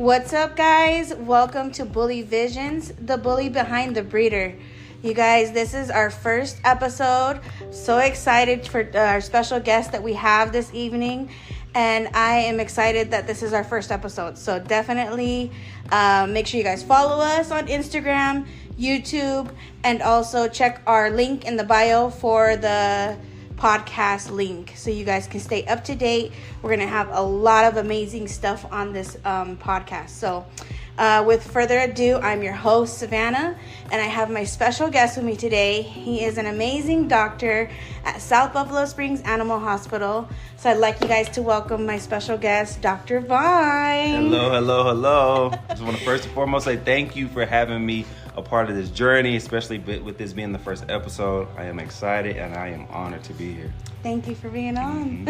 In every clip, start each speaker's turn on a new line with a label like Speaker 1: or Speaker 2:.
Speaker 1: What's up, guys? Welcome to Bully Visions, the bully behind the breeder. You guys, this is our first episode. So excited for our special guest that we have this evening. And I am excited that this is our first episode. So definitely make sure you guys follow us on Instagram, YouTube, and also check our link in the bio for the podcast link so you guys can stay up to date. We're gonna have a lot of amazing stuff on this podcast. So with further ado, I'm your host, Savannah, and I have my special guest with me today. He is an amazing doctor at South Buffalo Springs Animal Hospital. So I'd like you guys to welcome my special guest, Dr. Vine.
Speaker 2: Hello. I just want to first and foremost say thank you for having me a part of this journey, especially with this being the first episode. I am excited and I am honored to be here.
Speaker 1: Thank you for being on.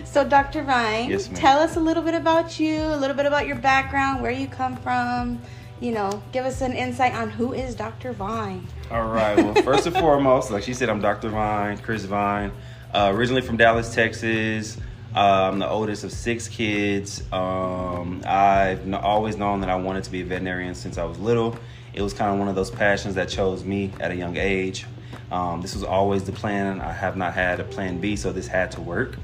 Speaker 1: So, Dr. Vine,
Speaker 2: yes, ma'am.
Speaker 1: Tell us a little bit about you, a little bit about your background, where you come from. You know, give us an insight on who is Dr. Vine.
Speaker 2: All right. Well, first and foremost, like she said, I'm Dr. Vine, Chris Vine, originally from Dallas, Texas. I'm the oldest of 6 kids. I've always known that I wanted to be a veterinarian since I was little. It was kind of one of those passions that chose me at a young age. This was always the plan. I have not had a plan B, so this had to work.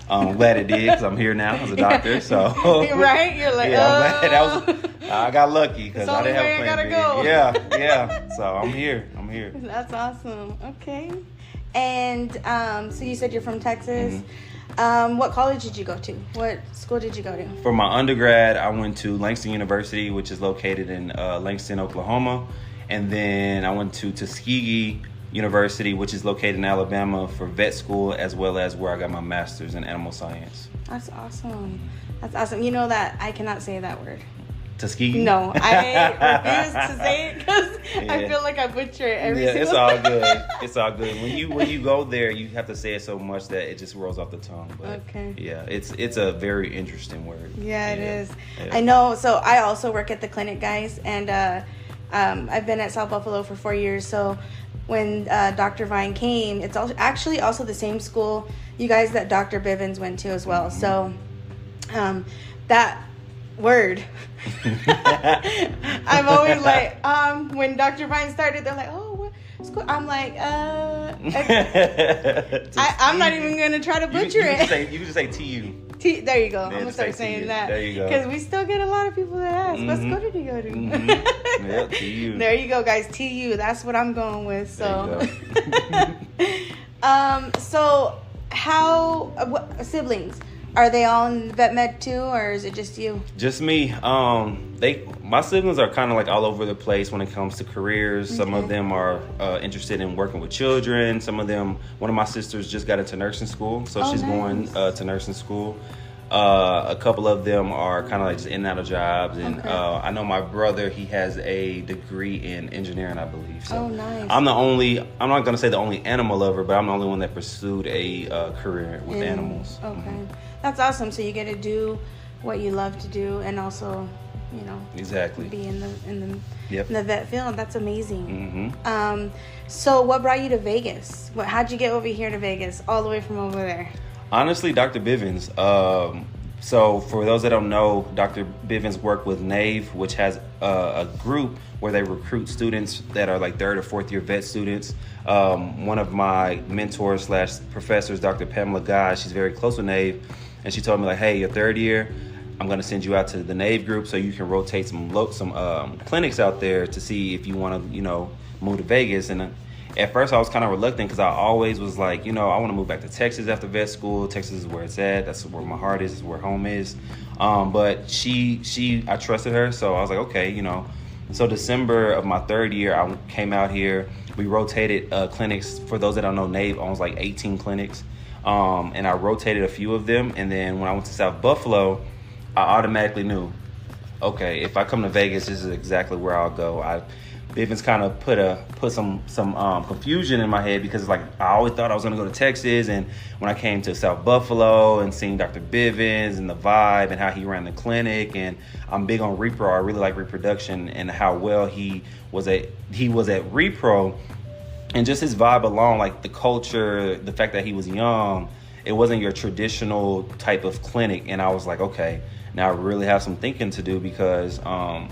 Speaker 2: I'm glad it did because I'm here now as a doctor. So
Speaker 1: right, you're like,
Speaker 2: yeah, I'm glad I got lucky because I didn't have a plan B.
Speaker 1: Go.
Speaker 2: Yeah. So I'm here.
Speaker 1: That's awesome. Okay, and so you said you're from Texas.
Speaker 2: Mm-hmm.
Speaker 1: What college did you go to? What school did you go to?
Speaker 2: For my undergrad, I went to Langston University, which is located in Langston, Oklahoma. And then I went to Tuskegee University, which is located in Alabama, for vet school, as well as where I got my master's in animal science.
Speaker 1: That's awesome. You know that I cannot say that word.
Speaker 2: Tuskegee?
Speaker 1: No, I refuse to say it because I feel like I butcher it every single
Speaker 2: it's all good. It's all good. When you go there, you have to say it so much that it just rolls off the tongue. But
Speaker 1: okay.
Speaker 2: Yeah, it's a very interesting word.
Speaker 1: Yeah, it is. Yeah. I know. So I also work at the clinic, guys, and I've been at South Buffalo for 4 years. So when Dr. Vine came, it's actually also the same school, you guys, that Dr. Bivens went to as well.
Speaker 2: Mm-hmm.
Speaker 1: So that word I'm always like when Dr. Vine started, they're like, oh, what school? I'm like I'm not even gonna try to butcher it.
Speaker 2: You can just say TU.
Speaker 1: There you go. I'm gonna start saying that.
Speaker 2: There you go.
Speaker 1: Because we still get a lot of people that ask, what school did you go to?
Speaker 2: Mm-hmm. Yep, TU.
Speaker 1: There you go, guys. TU. That's what I'm going with. So so what siblings? Are they all in vet med too, or is it just you?
Speaker 2: Just me. My siblings are kind of like all over the place when it comes to careers. Okay. Some of them are interested in working with children. Some of them, one of my sisters just got into nursing school, so she's going to nursing school. A couple of them are kind of like just in and out of jobs, and okay. I know my brother, he has a degree in engineering, I believe. So
Speaker 1: nice.
Speaker 2: I'm not going to say the only animal lover, but I'm the only one that pursued a career with animals.
Speaker 1: Okay. Mm-hmm. That's awesome. So you get to do what you love to do, and also, you know,
Speaker 2: exactly
Speaker 1: be in the vet field. That's amazing.
Speaker 2: Mm-hmm.
Speaker 1: So what brought you to Vegas? How'd you get over here to Vegas, all the way from over there?
Speaker 2: Honestly, Dr. Bivens. So for those that don't know, Dr. Bivens worked with NAVE, which has a group where they recruit students that are like 3rd or 4th year vet students. One of my mentors / professors, Dr. Pamela Guy, she's very close with NAVE, and she told me like, hey, your 3rd year, I'm going to send you out to the NAVE group so you can rotate some clinics out there to see if you want to, move to Vegas. And at first I was kind of reluctant because I always was like, I want to move back to Texas after vet school. Texas is where it's at. That's where my heart is where home is. But I trusted her. So I was like, okay, So December of my 3rd year, I came out here. We rotated clinics. For those that don't know, NAVE owns like 18 clinics. And I rotated a few of them. And then when I went to South Buffalo, I automatically knew, okay, if I come to Vegas, this is exactly where I'll go. Bivens kind of put some confusion in my head because like I always thought I was going to go to Texas, and when I came to South Buffalo and seeing Dr. Bivens and the vibe and how he ran the clinic, and I'm big on repro. I really like reproduction and how well he was at repro, and just his vibe alone, like the culture, the fact that he was young, it wasn't your traditional type of clinic, and I was like, okay. Now I really have some thinking to do because I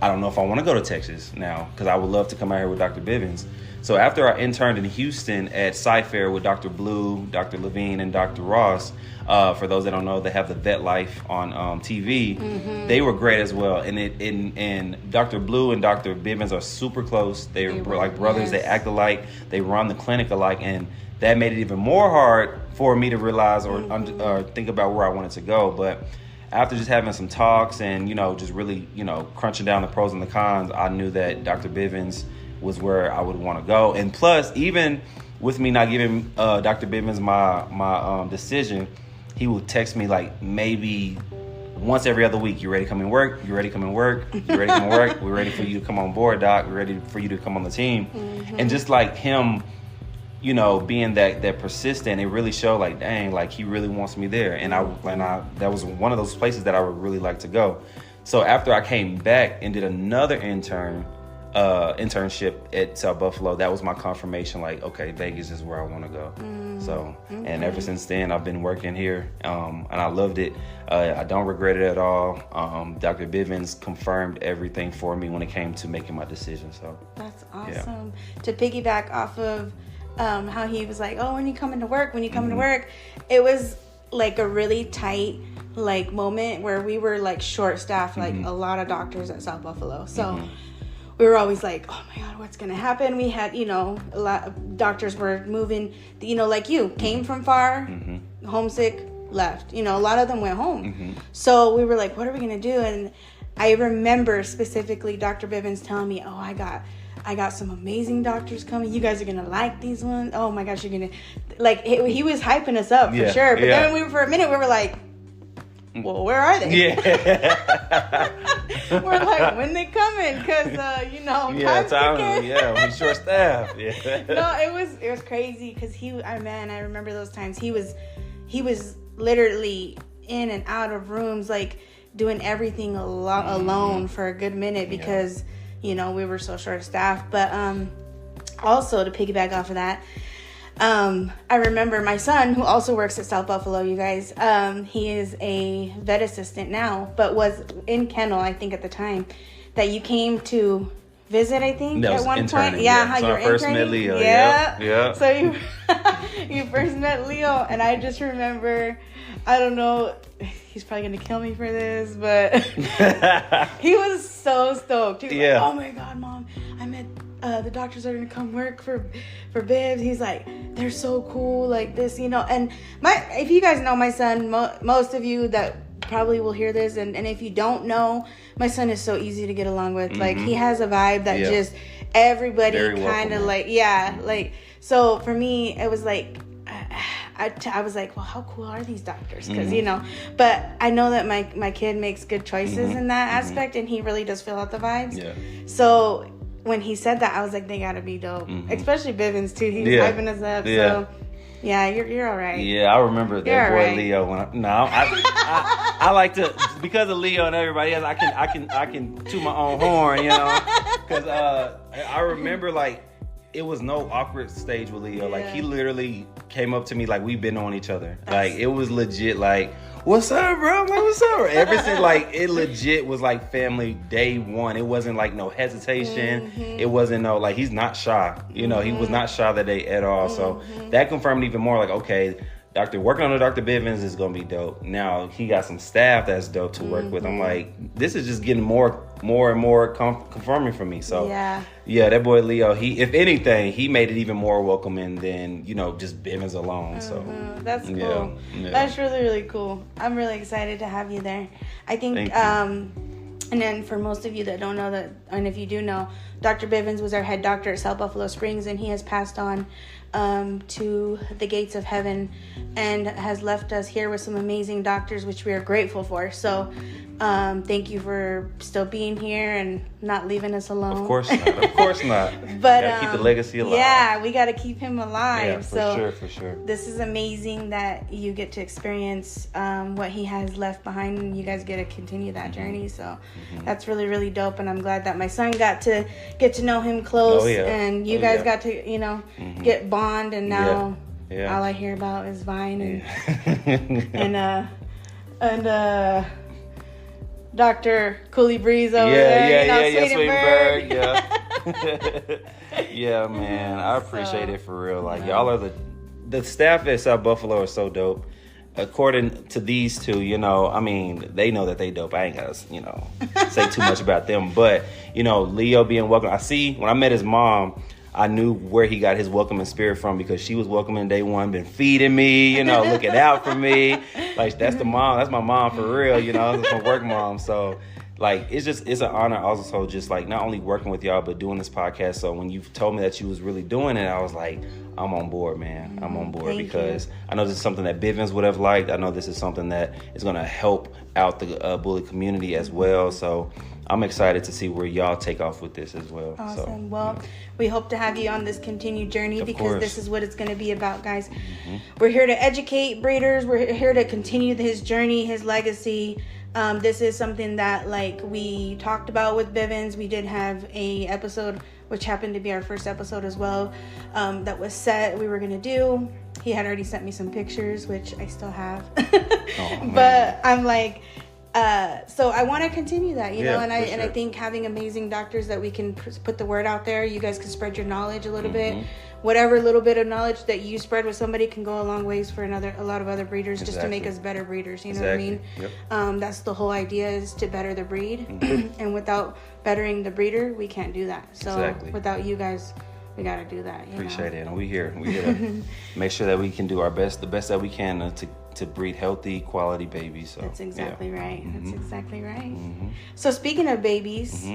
Speaker 2: don't know if I want to go to Texas now because I would love to come out here with Dr. Bivens. So after I interned in Houston at Sci-Fair with Dr. Blue, Dr. Levine, and Dr. Ross, for those that don't know, they have the Vet Life on TV. They were great as well. And Dr. Blue and Dr. Bivens are super close. They're like brothers. Yes. They act alike. They run the clinic alike. And that made it even more hard for me to realize or think about where I wanted to go. But after just having some talks and, just really, crunching down the pros and the cons, I knew that Dr. Bivens was where I would want to go. And plus, even with me not giving Dr. Bivens my decision, he would text me like maybe once every other week. You ready to come and work? You ready to come and work? You ready to come and work? We're ready for you to come on board, Doc. We're ready for you to come on the team. And just like him, being that persistent, it really showed like, dang, like he really wants me there. And I that was one of those places that I would really like to go. So after I came back and did another internship at South Buffalo, that was my confirmation, like, okay, Vegas is where I want to go. So, and ever since then, I've been working here, and I loved it. I don't regret it at all. Dr. Bivens confirmed everything for me when it came to making my decision. So
Speaker 1: that's awesome. Yeah. To piggyback off of how he was like, oh, when you come into work, it was like a really tight moment where we were like short staffed, like a lot of doctors at South Buffalo. So we were always like, oh my God, what's going to happen? We had, a lot of doctors were moving, like you, came from far, homesick, left. A lot of them went home. So we were like, what are we going to do? And I remember specifically Dr. Bivens telling me, oh, I got some amazing doctors coming. You guys are going to like these ones. Oh my gosh, you're going to, he was hyping us up for sure. But then for a minute, we were like, well, where are they?
Speaker 2: Yeah.
Speaker 1: We're like, when they coming? Because,
Speaker 2: we short staff. Yeah.
Speaker 1: No, it was crazy because I remember those times. He was literally in and out of rooms, like doing everything alone for a good minute because, we were so short staffed. But also to piggyback off of that, I remember my son, who also works at South Buffalo, you guys, he is a vet assistant now, but was in kennel, I think, at the time that you came to visit, I think, at one point. Yeah, how you were
Speaker 2: first met Leo.
Speaker 1: Yeah. So you first met Leo, and I just remember, I don't know, he's probably going to kill me for this, but he was so stoked. He was like, oh my God, Mom, I met the doctors are going to come work for Bibs. He's like, they're so cool, like this, and if you guys know my son, most of you that probably will hear this, and if you don't know, my son is so easy to get along with. Like, he has a vibe that just everybody kind of so for me, it was like, I was like, well, how cool are these doctors? Because, but I know that my kid makes good choices in that aspect, and he really does fill out the vibes. Yeah. So when he said that, I was like, they gotta be dope. Especially Bivens too. He's hyping us up. Yeah. So yeah, you're all right.
Speaker 2: Yeah, I remember that boy right. Leo. I like to, because of Leo and everybody else, I can toot my own horn, because I remember it was no awkward stage with Leo. Like, he literally came up to me like we've been on each other. Like, it was legit like, what's up, bro? I'm like, what's up? Ever since, it legit was like family day one. It wasn't like no hesitation. It wasn't no, he's not shy. He was not shy that day at all. So that confirmed even more, okay, working on Dr. Bivens is going to be dope. Now, he got some staff that's dope to work with. I'm like, this is just getting more and more confirming for me. So, yeah, that boy Leo, he, if anything, he made it even more welcoming than, just Bivens alone. So,
Speaker 1: that's cool. Yeah. That's really, really cool. I'm really excited to have you there. I think, and then for most of you that don't know that, and if you do know, Dr. Bivens was our head doctor at South Buffalo Springs, and he has passed on to the gates of heaven and has left us here with some amazing doctors, which we are grateful for. So thank you for still being here and not leaving us alone.
Speaker 2: Of course not.
Speaker 1: But
Speaker 2: gotta keep the legacy alive.
Speaker 1: Yeah, we got to keep him alive.
Speaker 2: Yeah, for sure.
Speaker 1: This is amazing that you get to experience what he has left behind, and you guys get to continue that journey. So that's really, really dope, and I'm glad that my son got to get to know him close, and you guys got to, get bond, and now all I hear about is Vine and Dr. Cooley Breeze over there.
Speaker 2: Swedenberg. Yeah, man. I appreciate it for real. Like, y'all are the staff at South Buffalo are so dope. According to these two, they know that they dope. I ain't gotta, say too much about them. But, Leo being welcome. When I met his mom, I knew where he got his welcoming spirit from because she was welcoming day one, been feeding me, looking out for me. Like, that's my mom for real, that's my work mom. So, like, it's an honor also just, like, not only working with y'all, but doing this podcast. So when you told me that you was really doing it, I was like, I'm on board, man. I'm on board because I know this is something that Bivens would have liked. I know this is something that is going to help out the bully community as well. So I'm excited to see where y'all take off with this as well.
Speaker 1: Awesome. We hope to have you on this continued journey because this is what it's going to be about, guys. Mm-hmm. We're here to educate breeders. We're here to continue his journey, his legacy. This is something that, like, we talked about with Bivens. We did have a episode, which happened to be our first episode as well, that was set we were going to do. He had already sent me some pictures, which I still have. But I'm like... so I want to continue that, and I think having amazing doctors that we can put the word out there, you guys can spread your knowledge a little bit. Whatever little bit of knowledge that you spread with somebody can go a long ways for a lot of other breeders, just to make us better breeders. You know what I mean? Yep. That's the whole idea, is to better the breed. And without bettering the breeder, we can't do that. So without you guys, we got to do that.
Speaker 2: Appreciate it. And we're here to make sure that we can do the best that we can to breed healthy, quality babies. So
Speaker 1: that's exactly right. That's exactly right. So speaking of babies,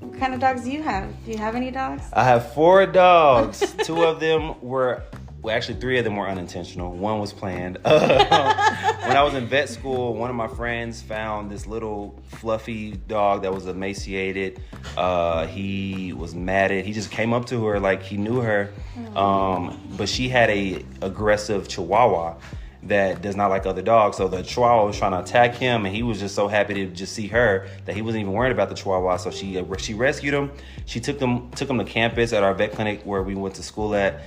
Speaker 1: what kind of dogs do you have? Do you have any dogs?
Speaker 2: I have 4 dogs. 2 of them actually 3 of them were unintentional. 1 was planned. When I was in vet school, one of my friends found this little fluffy dog that was emaciated. He was matted. He just came up to her like he knew her. But she had a aggressive Chihuahua that does not like other dogs. So the Chihuahua was trying to attack him, and he was just so happy to just see her that he wasn't even worried about the Chihuahua. So she rescued him. She took him to campus at our vet clinic where we went to school at.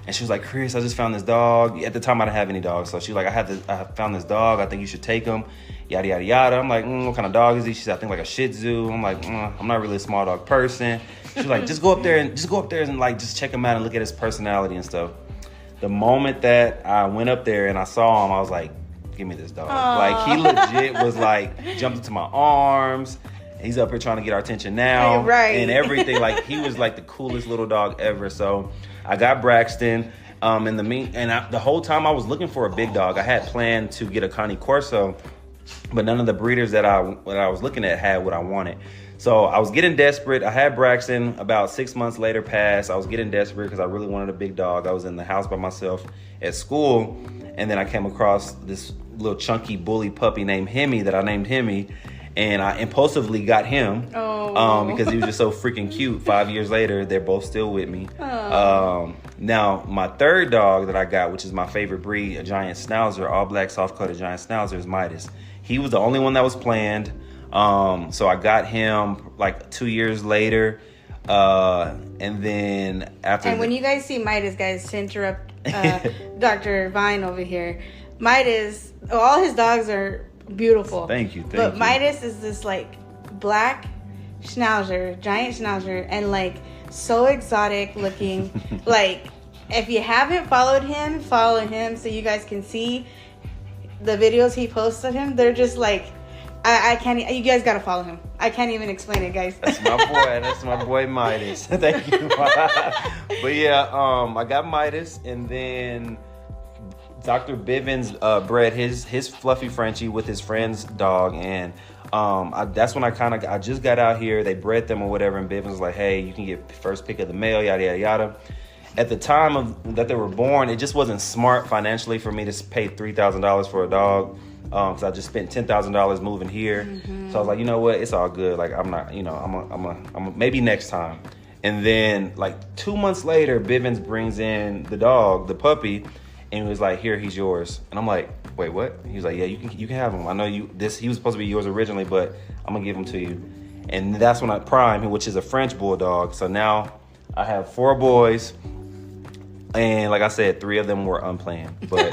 Speaker 2: And she was like, Chris, I just found this dog. At the time, I didn't have any dogs. So she was like, I found this dog. I think you should take him. Yada, yada, yada. I'm like, what kind of dog is he? She said, I think like a Shih Tzu. I'm like, I'm not really a small dog person. She was like, just go up there and like, just check him out and look at his personality and stuff. The moment that I went up there and I saw him, I was like, give me this dog. Aww. Like, he legit was like, jumped into my arms. He's up here trying to get our attention now.
Speaker 1: Right.
Speaker 2: And everything. Like, he was like the coolest little dog ever. So I got Braxton. The whole time I was looking for a big dog. I had planned to get a Cane Corso, but none of the breeders that I was looking at had what I wanted. So I was getting desperate. I had Braxton. About 6 months later passed. I was getting desperate because I really wanted a big dog. I was in the house by myself at school, and then I came across this little chunky bully puppy named Hemi that I named Hemi, and I impulsively got him because he was just so freaking cute. 5 years later, they're both still with me. Now, my third dog that I got, which is my favorite breed, a giant schnauzer, all black, soft-coated giant schnauzer, is Midas. He was the only one that was planned. So I got him like 2 years later. And then after...
Speaker 1: And when you guys see Midas, guys, to interrupt Dr. Vine over here, Midas, all his dogs are beautiful.
Speaker 2: Thank you.
Speaker 1: But Midas is this like black schnauzer, giant schnauzer, and like so exotic looking. Like, if you haven't followed him, follow him so you guys can see the videos he posts of him. They're just like, I can't. You guys gotta follow him. I can't even explain it, guys.
Speaker 2: That's my boy. That's my boy Midas. Thank you. But yeah, I got Midas, and then Dr. Bivens bred his fluffy Frenchie with his friend's dog, and that's when I just got out here. They bred them or whatever, and Bivens was like, "Hey, you can get first pick of the male, yada yada yada." At the time that they were born, it just wasn't smart financially for me to pay $3,000 for a dog. Because I just spent $10,000 moving here. Mm-hmm. So I was like, you know what? It's all good. Like, I'm not, I'm maybe next time. And then like 2 months later, Bivens brings in the dog, the puppy, and he was like, here, he's yours. And I'm like, wait, what? He was like, yeah, you can have him. I know he was supposed to be yours originally, but I'm gonna give him to you. And that's when I prime him, which is a French bulldog. So now I have 4 boys. And like I said, 3 of them were unplanned, but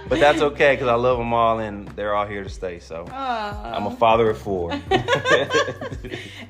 Speaker 2: but that's okay because I love them all and they're all here to stay. So I'm a father of 4.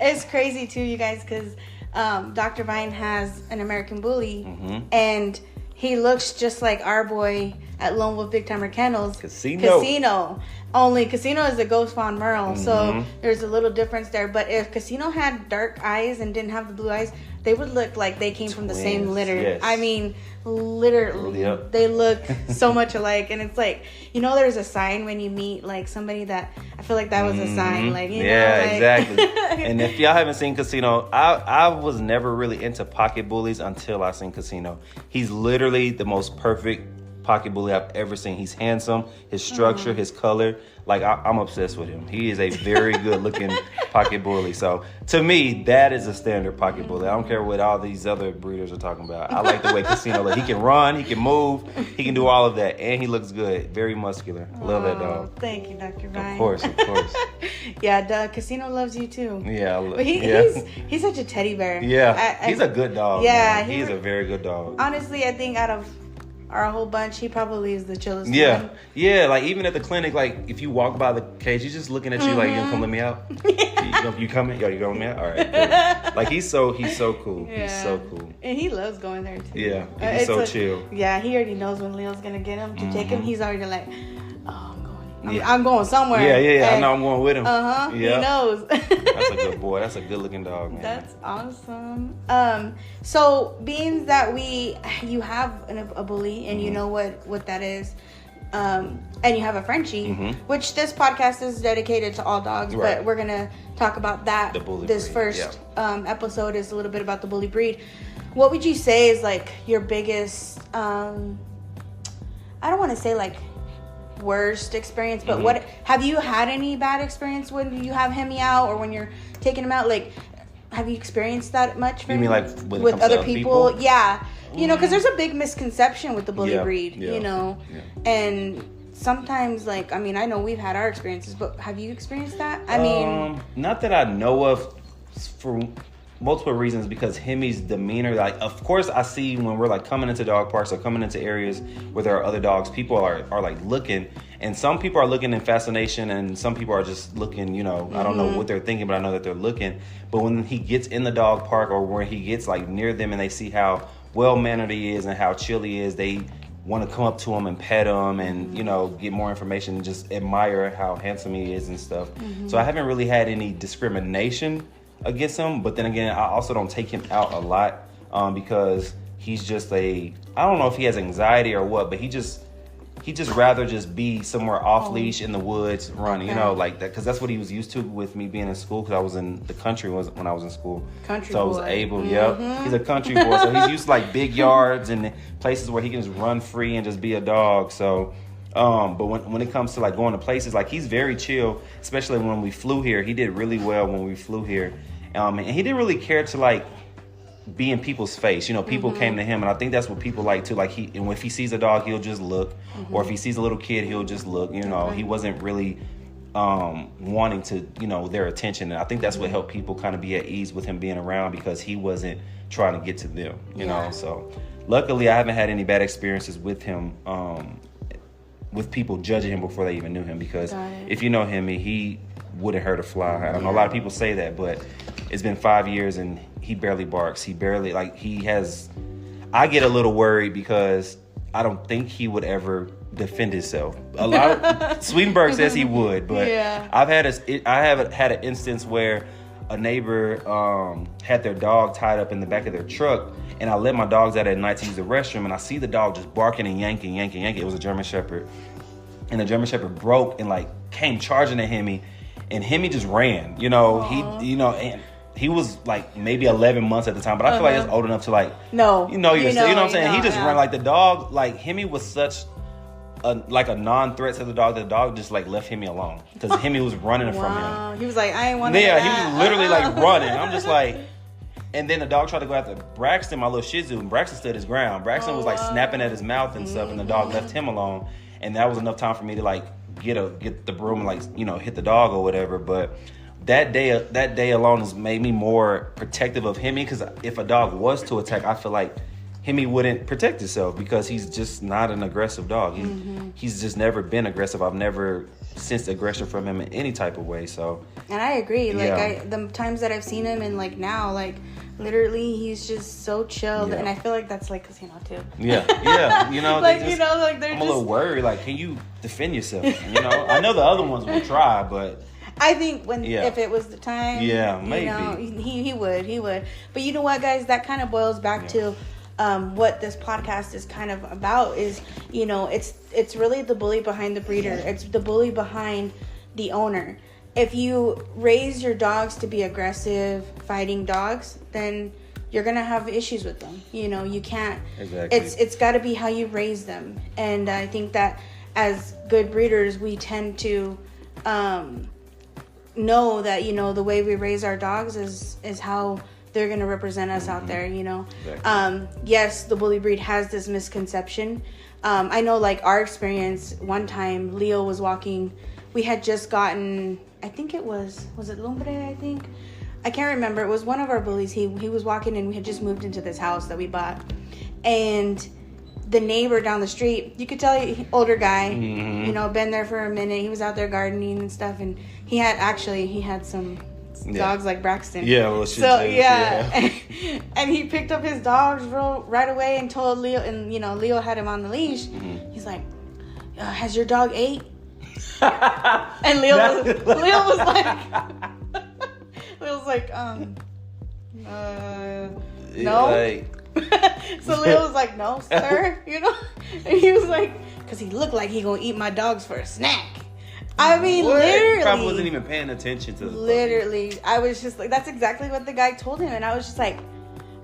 Speaker 1: It's crazy too, you guys, because Dr. Vine has an American Bully, and he looks just like our boy at Lone Wolf Big Timer Kennels. Casino. Only Casino is a Ghost Fawn Merle, so there's a little difference there. But if Casino had dark eyes and didn't have the blue eyes, they would look like they came from the same litter.
Speaker 2: Yes.
Speaker 1: I mean, literally, they look so much alike. And it's like, there's a sign when you meet like somebody that I feel like that was a sign. Like, you know, like...
Speaker 2: exactly. And if y'all haven't seen Casino, I was never really into pocket bullies until I seen Casino. He's literally the most perfect pocket bully I've ever seen. He's handsome, his structure, his color. Like, I'm obsessed with him. He is a very good looking pocket bully. So to me, that is a standard pocket bully. I don't care what all these other breeders are talking about. I like the way Casino looks. He can run, he can move, he can do all of that, and he looks good. Very muscular. Love that dog.
Speaker 1: Thank you, Dr. Vine.
Speaker 2: Of course.
Speaker 1: Yeah, Casino loves you too.
Speaker 2: Yeah,
Speaker 1: but he's such a teddy bear.
Speaker 2: Yeah, he's a good dog.
Speaker 1: Yeah,
Speaker 2: he's a very good dog.
Speaker 1: Honestly, I think out of our whole bunch, he probably is the chillest one.
Speaker 2: Yeah, like even at the clinic, like if you walk by the cage, he's just looking at you like, you gonna come let me out? You coming? Yo, you going me out? All right, cool. Like he's so cool. Yeah. He's so cool.
Speaker 1: And he loves going there too.
Speaker 2: Yeah, he's so chill.
Speaker 1: Yeah, he already knows when Leo's gonna get him to take him. He's already like, I'm going somewhere.
Speaker 2: Yeah. I know I'm going with him.
Speaker 1: Yeah. He knows.
Speaker 2: That's a good boy. That's a good looking dog, man.
Speaker 1: That's awesome. So being that you have a bully and you know what that is, and you have a Frenchie, which this podcast is dedicated to all dogs, but we're gonna talk about that.
Speaker 2: The bully
Speaker 1: this
Speaker 2: breed,
Speaker 1: first episode is a little bit about the bully breed. What would you say is like your biggest? I don't want to say like worst experience, but what have you had any bad experience when you have him out or when you're taking him out? Like, have you experienced that much?
Speaker 2: You mean like
Speaker 1: with other people? Yeah, because there's a big misconception with the bully breed. And sometimes, like, I mean, I know we've had our experiences, but have you experienced that? I mean,
Speaker 2: not that I know of, for multiple reasons, because Hemi's demeanor, like, of course I see when we're like coming into dog parks or coming into areas where there are other dogs, people are like looking, and some people are looking in fascination and some people are just looking, I don't know what they're thinking, but I know that they're looking. But when he gets in the dog park or where he gets like near them and they see how well-mannered he is and how chill he is, they want to come up to him and pet him and, get more information and just admire how handsome he is and stuff. So I haven't really had any discrimination against him, but then again, I also don't take him out a lot because he's just I don't know if he has anxiety or what, but he just rather just be somewhere off leash in the woods running, like that, because that's what he was used to with me being in school, because I was in the country when I was in school.
Speaker 1: Country
Speaker 2: so
Speaker 1: boy.
Speaker 2: I was able, he's a country boy, so he's used to like big yards and places where he can just run free and just be a dog. So but when it comes to like going to places, like he's very chill, especially when we flew here. He did really well when we flew here. And he didn't really care to like be in people's face. People came to him, and I think that's what people like too. Like and if he sees a dog, he'll just look, or if he sees a little kid, he'll just look. He wasn't really wanting to, their attention. And I think that's what helped people kind of be at ease with him being around, because he wasn't trying to get to them. know. So luckily, I haven't had any bad experiences with him. With people judging him before they even knew him, because if you know him, he wouldn't hurt a fly. I know a lot of people say that, but it's been 5 years and he barely barks. He barely, I get a little worried because I don't think he would ever defend himself. Swedenborg says he would, but I have had an instance where a neighbor had their dog tied up in the back of their truck, and I let my dogs out at night to use the restroom, and I see the dog just barking and yanking. It was a German Shepherd. And the German Shepherd broke and came charging at Hemi, and Hemi just ran. And he was maybe 11 months at the time, but I feel like it's old enough to you know what I'm saying? He just ran the dog, Hemi was such a non-threat to the dog. The dog just left Hemi alone because Hemi was running from him.
Speaker 1: He was like, I ain't want to.
Speaker 2: Yeah, he was literally running. I'm just and then the dog tried to go after Braxton, my little Shih Tzu, and Braxton stood his ground. Braxton was snapping at his mouth and stuff, and the dog left him alone. And that was enough time for me to get the broom and hit the dog or whatever. But that day alone has made me more protective of Hemi, because if a dog was to attack, I feel like Hemi wouldn't protect himself because he's just not an aggressive dog. He's just never been aggressive. I've never sensed aggression from him in any type of way. So,
Speaker 1: and I agree. Like
Speaker 2: Yeah.
Speaker 1: the times that I've seen him, and like now, like literally, he's just so chilled,
Speaker 2: Yeah.
Speaker 1: and I feel like that's like Casino too.
Speaker 2: yeah, you know,
Speaker 1: like
Speaker 2: they just,
Speaker 1: like they're
Speaker 2: I'm
Speaker 1: just.
Speaker 2: a little worried. Like, can you defend yourself? You know, I know the other ones will try, but
Speaker 1: I think when
Speaker 2: Yeah.
Speaker 1: if it was the time,
Speaker 2: Yeah,
Speaker 1: you
Speaker 2: maybe.
Speaker 1: know, he would. But you know what, guys, that kind of boils back to what this podcast is kind of about. Is, you know, it's really the bully behind the breeder. It's the bully behind the owner. If you raise your dogs to be aggressive, fighting dogs, then you're gonna have issues with them. You know, you can't.
Speaker 2: Exactly.
Speaker 1: It's got to be how you raise them, and I think that as good breeders, we tend to. Know that, you know, the way we raise our dogs is how they're going to represent us out there, you know.
Speaker 2: Exactly.
Speaker 1: Yes, the bully breed has this misconception. I know, like, our experience, one time Leo was walking, we had just gotten, I think it was it Lumbre, I think? I can't remember. It was one of our bullies. He was walking, and we had just moved into this house that we bought, and the neighbor down the street, you could tell older guy, you know, been there for a minute. He was out there gardening and stuff, and he had some dogs like Braxton.
Speaker 2: Yeah, well, shit.
Speaker 1: So yeah. And he picked up his dogs right away and told Leo, and you know, Leo had him on the leash. He's like, "Has your dog ate?" And Leo was like, no.
Speaker 2: Like,
Speaker 1: So Leo was like, "No, sir," you know, and he was like, "Cause he looked like he gonna eat my dogs for a snack." I mean,
Speaker 2: what?
Speaker 1: literally,
Speaker 2: Probably wasn't even paying attention to the
Speaker 1: literally. I was just like, that's exactly what the guy told him, and I was just like,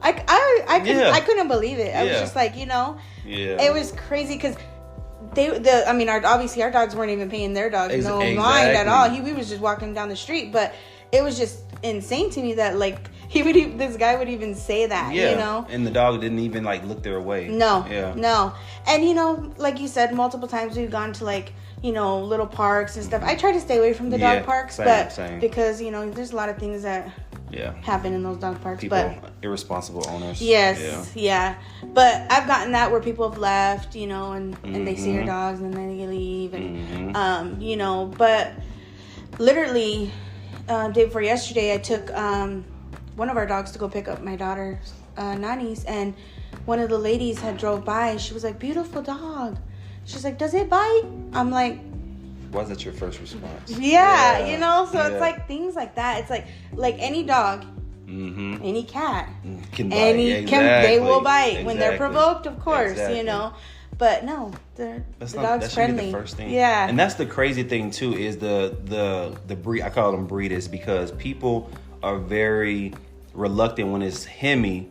Speaker 1: I couldn't believe it. I was just like, you know, it was crazy because obviously our dogs weren't even paying their dogs no mind at all. We was just walking down the street, but it was just insane to me that like this guy would even say that, you know,
Speaker 2: and the dog didn't even like look their way.
Speaker 1: No, and you know, like you said, multiple times we've gone to like, you know, little parks and stuff. I try to stay away from the dog parks,
Speaker 2: same.
Speaker 1: because you know there's a lot of things that happen in those dog parks.
Speaker 2: People,
Speaker 1: but
Speaker 2: irresponsible owners.
Speaker 1: Yes, yeah. But I've gotten that where people have left, you know, and they see your dogs and then they leave, and you know. But literally, day before yesterday, I took one of our dogs to go pick up my daughter, Nani's, and one of the ladies had drove by. She was like, "Beautiful dog." She's like, "Does it bite?" I'm like,
Speaker 2: was that your first response?
Speaker 1: Yeah, you know, so it's like things like that. It's like any dog, any cat,
Speaker 2: can bite.
Speaker 1: They will bite when they're provoked, of course, you know. But no, the dog's friendly.
Speaker 2: Be the first thing.
Speaker 1: Yeah,
Speaker 2: and that's the crazy thing too is the breed. I call them breeders because people are very reluctant when it's Hemi.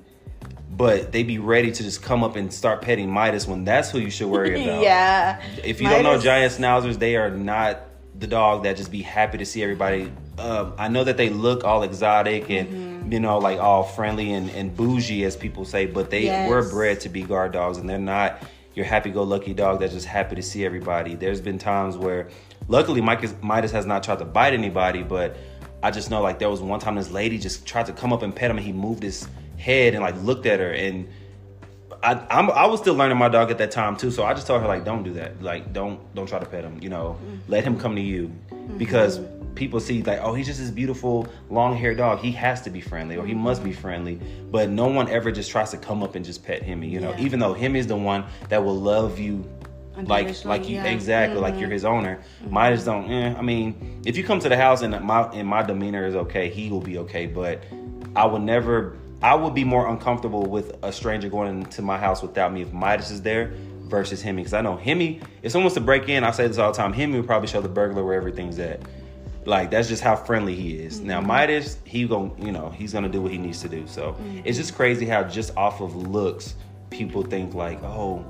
Speaker 2: But they be ready to just come up and start petting Midas when that's who you should worry about.
Speaker 1: Yeah.
Speaker 2: If you don't know giant schnauzers, they are not the dog that just be happy to see everybody. I know that they look all exotic and, you know, like all friendly and bougie, as people say, but they were bred to be guard dogs, and they're not your happy-go-lucky dog that's just happy to see everybody. There's been times where, luckily, Midas has not tried to bite anybody, but I just know, like, there was one time this lady just tried to come up and pet him, and he moved his head and like looked at her, and I was still learning my dog at that time too, so I just told her like, don't do that, like don't try to pet him, you know, let him come to you, because people see like, oh, he's just this beautiful long-haired dog, he has to be friendly or he must be friendly, but no one ever just tries to come up and just pet him, you know, even though him is the one that will love you like you exactly like you're his owner. Midas don't. I mean, if you come to the house and my demeanor is okay, he will be okay, but I would be more uncomfortable with a stranger going into my house without me if Midas is there versus Hemi. Because I know Hemi, if someone was to break in, I say this all the time, Hemi would probably show the burglar where everything's at. Like, that's just how friendly he is. Now, Midas, he's going to do what he needs to do. So it's just crazy how just off of looks, people think like, oh,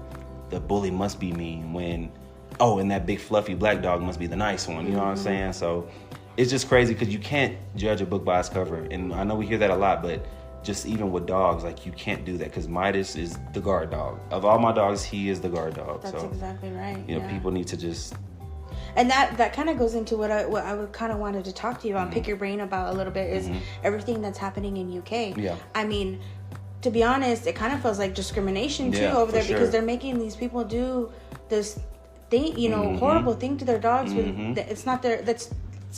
Speaker 2: the bully must be mean when, and that big fluffy black dog must be the nice one. You know what I'm saying? So it's just crazy because you can't judge a book by its cover. And I know we hear that a lot, but just even with dogs, like, you can't do that because Midas is the guard dog. Of all my dogs, he is the guard dog.
Speaker 1: That's exactly right.
Speaker 2: You know, people need to just...
Speaker 1: And that kind of goes into what I kind of wanted to talk to you about, pick your brain about a little bit, is everything that's happening in UK.
Speaker 2: Yeah.
Speaker 1: I mean, to be honest, it kind of feels like discrimination too over there because they're making these people do this thing, horrible thing to their dogs. With it's not their it's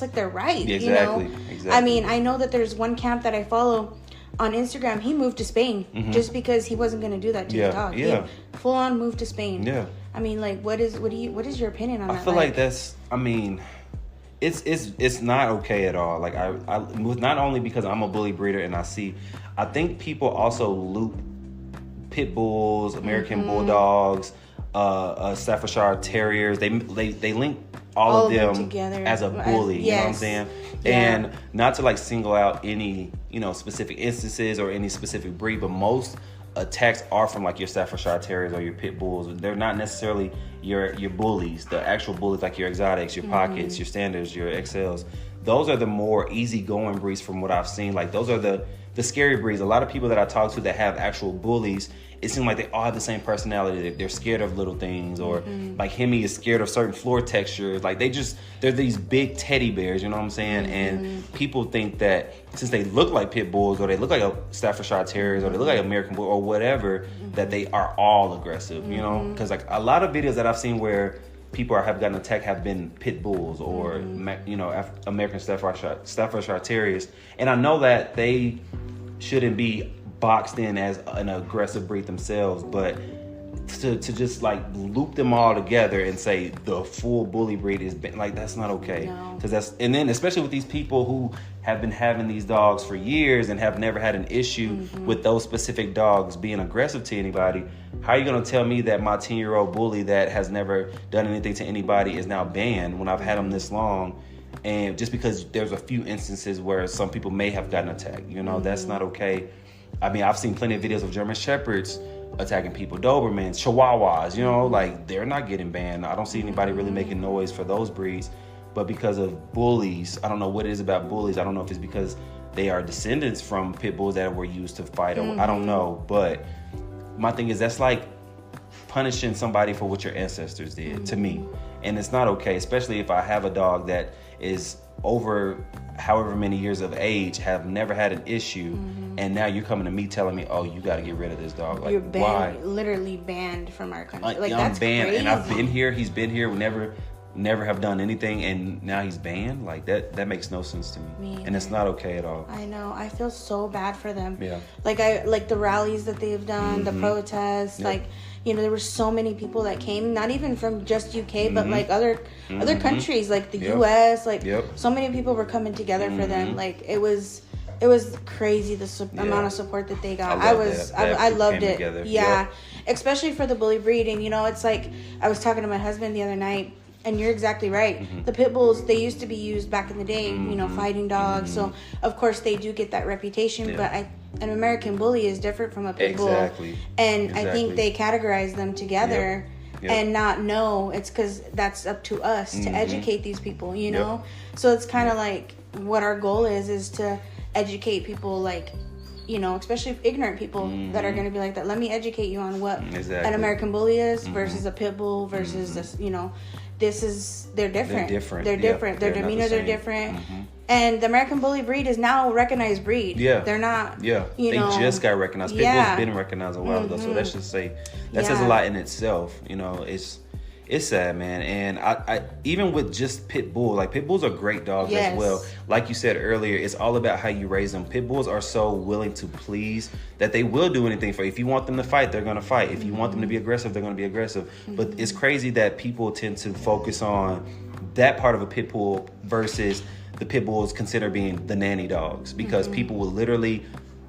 Speaker 1: like their right.
Speaker 2: Exactly.
Speaker 1: I mean, I know that there's one camp that I follow on Instagram. He moved to Spain just because he wasn't going to do that to his dog. He full on moved to Spain.
Speaker 2: Yeah.
Speaker 1: I mean, like, what is your opinion on that?
Speaker 2: I feel like that's. I mean, it's not okay at all. Like I not only because I'm a bully breeder and I think people also loop pit bulls, American bulldogs, Staffordshire Terriers. They link all of them together as a bully. You know what I'm saying? Yeah. And not to like single out any specific instances or any specific breed, but most attacks are from like your Staffordshire Terriers or your pit bulls. They're not necessarily your bullies, the actual bullies like your exotics, your pockets, your standards, your XLs. Those are the more easygoing breeds from what I've seen. Like those are the scary breeds. A lot of people that I talk to that have actual bullies, it seems like they all have the same personality. They're scared of little things, or like Hemi is scared of certain floor textures. Like they're these big teddy bears, you know what I'm saying? And people think that since they look like pit bulls, or they look like a Staffordshire Terriers, or they look like American Bull, or whatever, that they are all aggressive, you know? Because like a lot of videos that I've seen where people have gotten attacked have been pit bulls or American Staffordshire Terriers, and I know that they shouldn't be boxed in as an aggressive breed themselves, but to just like loop them all together and say the full bully breed is like, that's not okay. Because and then especially with these people who have been having these dogs for years and have never had an issue with those specific dogs being aggressive to anybody. How are you going to tell me that my 10-year-old bully that has never done anything to anybody is now banned when I've had him this long? And just because there's a few instances where some people may have gotten attacked, that's not okay. I mean, I've seen plenty of videos of German Shepherds attacking people, Dobermans, Chihuahuas, like they're not getting banned. I don't see anybody really making noise for those breeds. But because of bullies, I don't know what it is about bullies. I don't know if it's because they are descendants from pit bulls that were used to fight. Or I don't know. But my thing is, that's like punishing somebody for what your ancestors did to me. And it's not okay, especially if I have a dog that is over however many years of age, have never had an issue, and now you're coming to me telling me, oh, you got to get rid of this dog. Like,
Speaker 1: you're banned,
Speaker 2: why?
Speaker 1: Literally banned from our country. Like
Speaker 2: I'm
Speaker 1: that's
Speaker 2: banned,
Speaker 1: crazy.
Speaker 2: and I've been here. He's been here. We never have done anything, and now he's banned. Like that makes no sense to me, and it's not okay at all.
Speaker 1: I know. I feel so bad for them.
Speaker 2: Yeah.
Speaker 1: Like the rallies that they've done, the protests. Yep. Like, there were so many people that came, not even from just UK, but like other countries, like the US. Like so many people were coming together for them. Like it was crazy the amount of support that they got. I loved it. Together. Yeah. Especially for the bully breed. And it's like, I was talking to my husband the other night, and you're exactly right. The pit bulls, they used to be used back in the day, fighting dogs. So of course they do get that reputation, but an American bully is different from a pit bull. And I think they categorize them together and not know. It's because that's up to us to educate these people, So it's kind of like what our goal is to educate people, like, especially ignorant people that are going to be like that. Let me educate you on what an American bully is versus a pit bull versus this, they're different. They're different. Their demeanor, they're different. And the American bully breed is now a recognized breed. Yeah. They're not,
Speaker 2: they just got recognized. Pit bulls been recognized a while ago. So that says a lot in itself. It's sad, man. And I even with just pit bull, like pit bulls are great dogs as well. Like you said earlier, it's all about how you raise them. Pit bulls are so willing to please that they will do anything for you. If you want them to fight, they're going to fight. If you want them to be aggressive, they're going to be aggressive. But it's crazy that people tend to focus on that part of a pit bull versus the pit bulls considered being the nanny dogs, because people will literally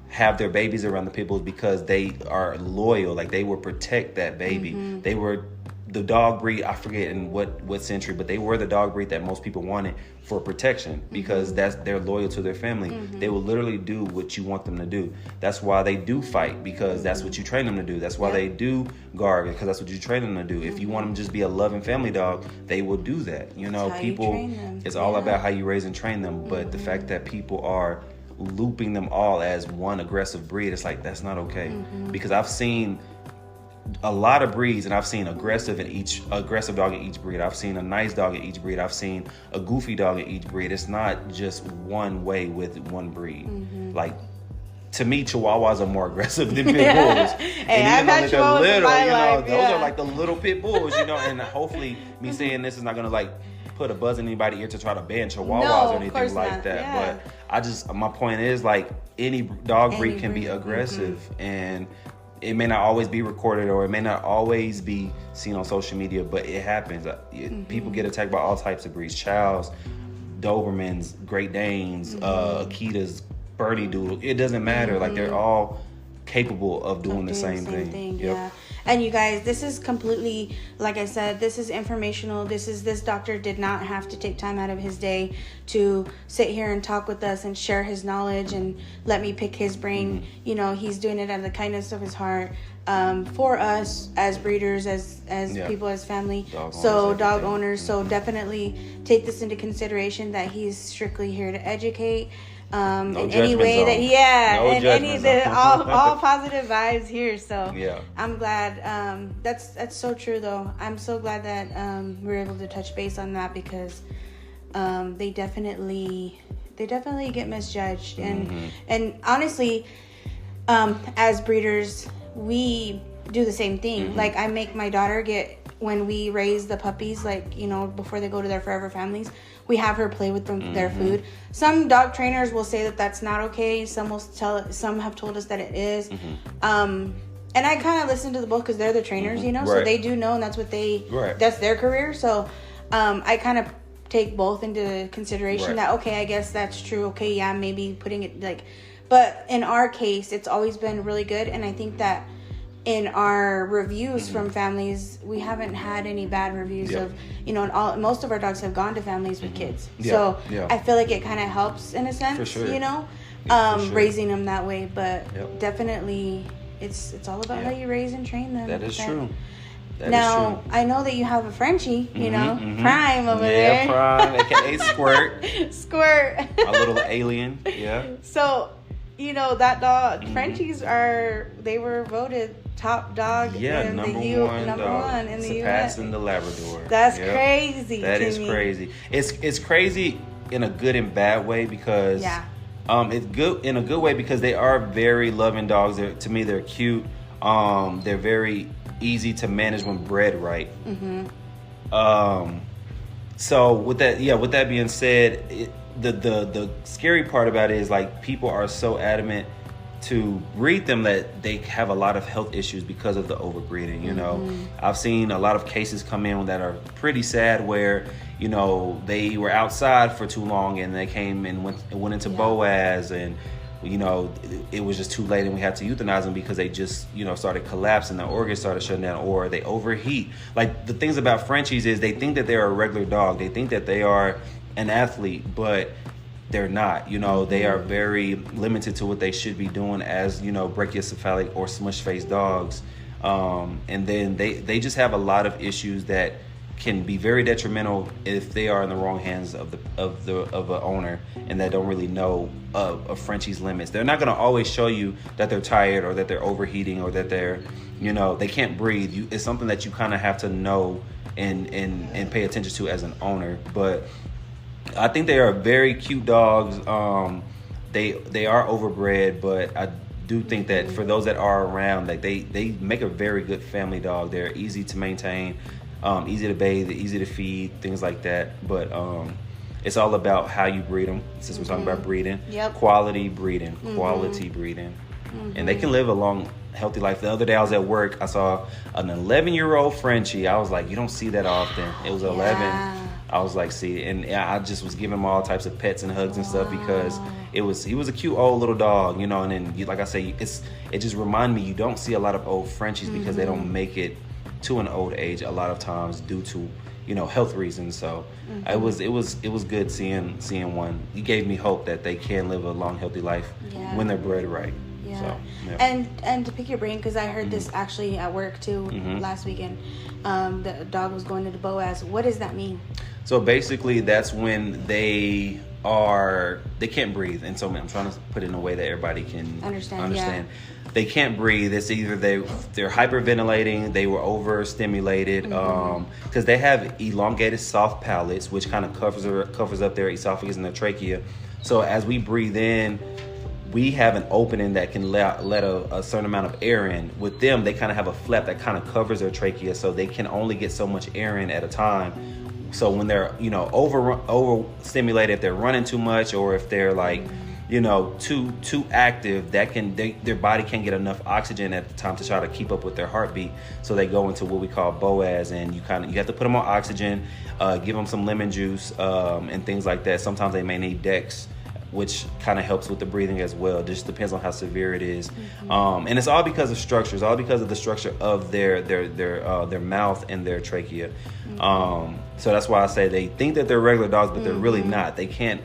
Speaker 2: have their babies around the pit bulls because they are loyal. Like they will protect that baby. They were the dog breed, I forget in what century, but they were the dog breed that most people wanted for protection because they're loyal to their family. They will literally do what you want them to do. That's why they do fight, because that's what you train them to do. That's why they do guard, because that's what you train them to do. If you want them to just be a loving family dog, they will do that. People, it's all about how you raise and train them. But the fact that people are looping them all as one aggressive breed, it's like, that's not okay. Because I've seen a lot of breeds, and I've seen aggressive dog in each breed. I've seen a nice dog in each breed. I've seen a goofy dog in each breed. It's not just one way with one breed. Like to me, Chihuahuas are more aggressive than pit bulls.
Speaker 1: Hey,
Speaker 2: And
Speaker 1: I've had Chihuahuas in my life,
Speaker 2: those are like the little pit bulls, and hopefully me saying this is not gonna like put a buzz in anybody's ear to try to ban Chihuahuas or anything like that.
Speaker 1: Yeah.
Speaker 2: But my point is like any dog breed can be aggressive, and it may not always be recorded or it may not always be seen on social media, but it happens. People get attacked by all types of breeds: Chows, Dobermans, Great Danes, Akitas, Bernie Doodle. It doesn't matter. Like they're all capable of doing the same thing. Yep.
Speaker 1: Yeah. And you guys, this is completely, like I said, this is informational. This doctor did not have to take time out of his day to sit here and talk with us and share his knowledge and let me pick his brain. He's doing it out of the kindness of his heart, for us as breeders, as people, as family, dog owners. So definitely take this into consideration that he's strictly here to educate. In any way that all positive vibes here. So I'm glad. That's so true though. I'm so glad that we were able to touch base on that, because they definitely get misjudged, and honestly, as breeders we do the same thing. Like I make my daughter when we raise the puppies, before they go to their forever families, we have her play with their food. Some dog trainers will say that that's not okay. Some have told us that it is. And I kind of listen to the both because they're the trainers, so they do know, and that's what that's their career. So I kind of take both into consideration that, okay, I guess that's true. Okay, yeah, maybe putting it but in our case, it's always been really good. And I think that in our reviews from families, we haven't had any bad reviews of, and most of our dogs have gone to families with kids. So I feel like it kind of helps in a sense,
Speaker 2: for sure.
Speaker 1: Raising them that way. But definitely it's all about how you raise and train them.
Speaker 2: That is true.
Speaker 1: Now, I know that you have a Frenchie, Prime over there.
Speaker 2: Yeah, Prime, aka Squirt.
Speaker 1: Squirt.
Speaker 2: A little alien,
Speaker 1: So, that dog, Frenchies they were voted top dog in
Speaker 2: number one in the U.S. Surpassing the Labrador.
Speaker 1: That's crazy.
Speaker 2: That is crazy. It's crazy in a good and bad way, because it's good in a good way because they are very loving dogs. To me, they're cute. They're very easy to manage when bred right. So with that being said, the scary part about it is like people are so adamant to breed them that they have a lot of health issues because of the overbreeding. I've seen a lot of cases come in that are pretty sad where they were outside for too long and they came and went into Boaz, and it was just too late and we had to euthanize them because they just started collapsing, the organs started shutting down, or they overheat. Like the things about Frenchies is they think that they're a regular dog, they think that they are an athlete, but they're not. They are very limited to what they should be doing as brachiocephalic or smush face dogs, and then they just have a lot of issues that can be very detrimental if they are in the wrong hands of an owner and that don't really know of Frenchie's limits. They're not going to always show you that they're tired or that they're overheating or that they're they can't breathe. It's something that you kind of have to know and pay attention to as an owner. But I think they are very cute dogs. They are overbred, but I do think that for those that are around, like they make a very good family dog. They're easy to maintain, easy to bathe, easy to feed, things like that. But it's all about how you breed them. Since we're talking about breeding, quality breeding, and they can live a long, healthy life. The other day I was at work, I saw an 11-year-old Frenchie. I was like, you don't see that often. It was 11. I was like, see, and I just was giving him all types of pets and hugs and stuff because he was a cute old little dog, and then like I say, it just reminded me you don't see a lot of old Frenchies because they don't make it to an old age a lot of times due to health reasons. So it was good seeing one. It gave me hope that they can live a long, healthy life when they're bred right. So,
Speaker 1: and to pick your brain, because I heard this actually at work too last weekend. The dog was going into Boaz. What does that mean?
Speaker 2: So basically, that's when they can't breathe, and so I'm trying to put it in a way that everybody can understand. Yeah. They can't breathe. It's either they're hyperventilating, they were overstimulated, because they have elongated soft palates, which kind of covers up their esophagus and their trachea. So as we breathe in, we have an opening that can let a certain amount of air in. With them, they kind of have a flap that kind of covers their trachea, so they can only get so much air in at a time. So when they're, over stimulated, if they're running too much, or if they're like, too active, their body can't get enough oxygen at the time to try to keep up with their heartbeat. So they go into what we call BOAS, and you have to put them on oxygen, give them some lemon juice, and things like that. Sometimes they may need Dex, which kind of helps with the breathing as well. Just depends on how severe it is. And it's all because of structure. It's all because of the structure of their mouth and their trachea. So that's why I say they think that they're regular dogs, but they're really not. They can't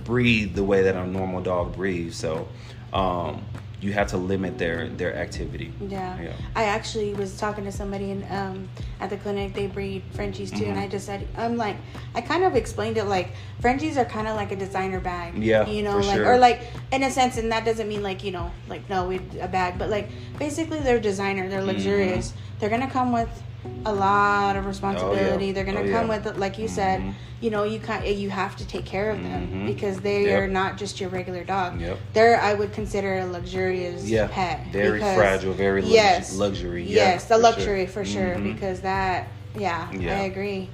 Speaker 2: breathe the way that a normal dog breathes. So you have to limit their activity.
Speaker 1: Yeah. I actually was talking to somebody at the clinic. They breed Frenchies too, and I just said, I kind of explained it like Frenchies are kind of like a designer bag.
Speaker 2: Yeah, for sure.
Speaker 1: Or like in a sense, and that doesn't mean like a bag, but like basically they're designer, they're luxurious. They're gonna come with a lot of responsibility. They're gonna come with, like you said, you have to take care of them because they are not just your regular dog. They're, I would consider, a luxurious pet.
Speaker 2: Very fragile, very luxury.
Speaker 1: Yes, the luxury for sure, because that, I agree.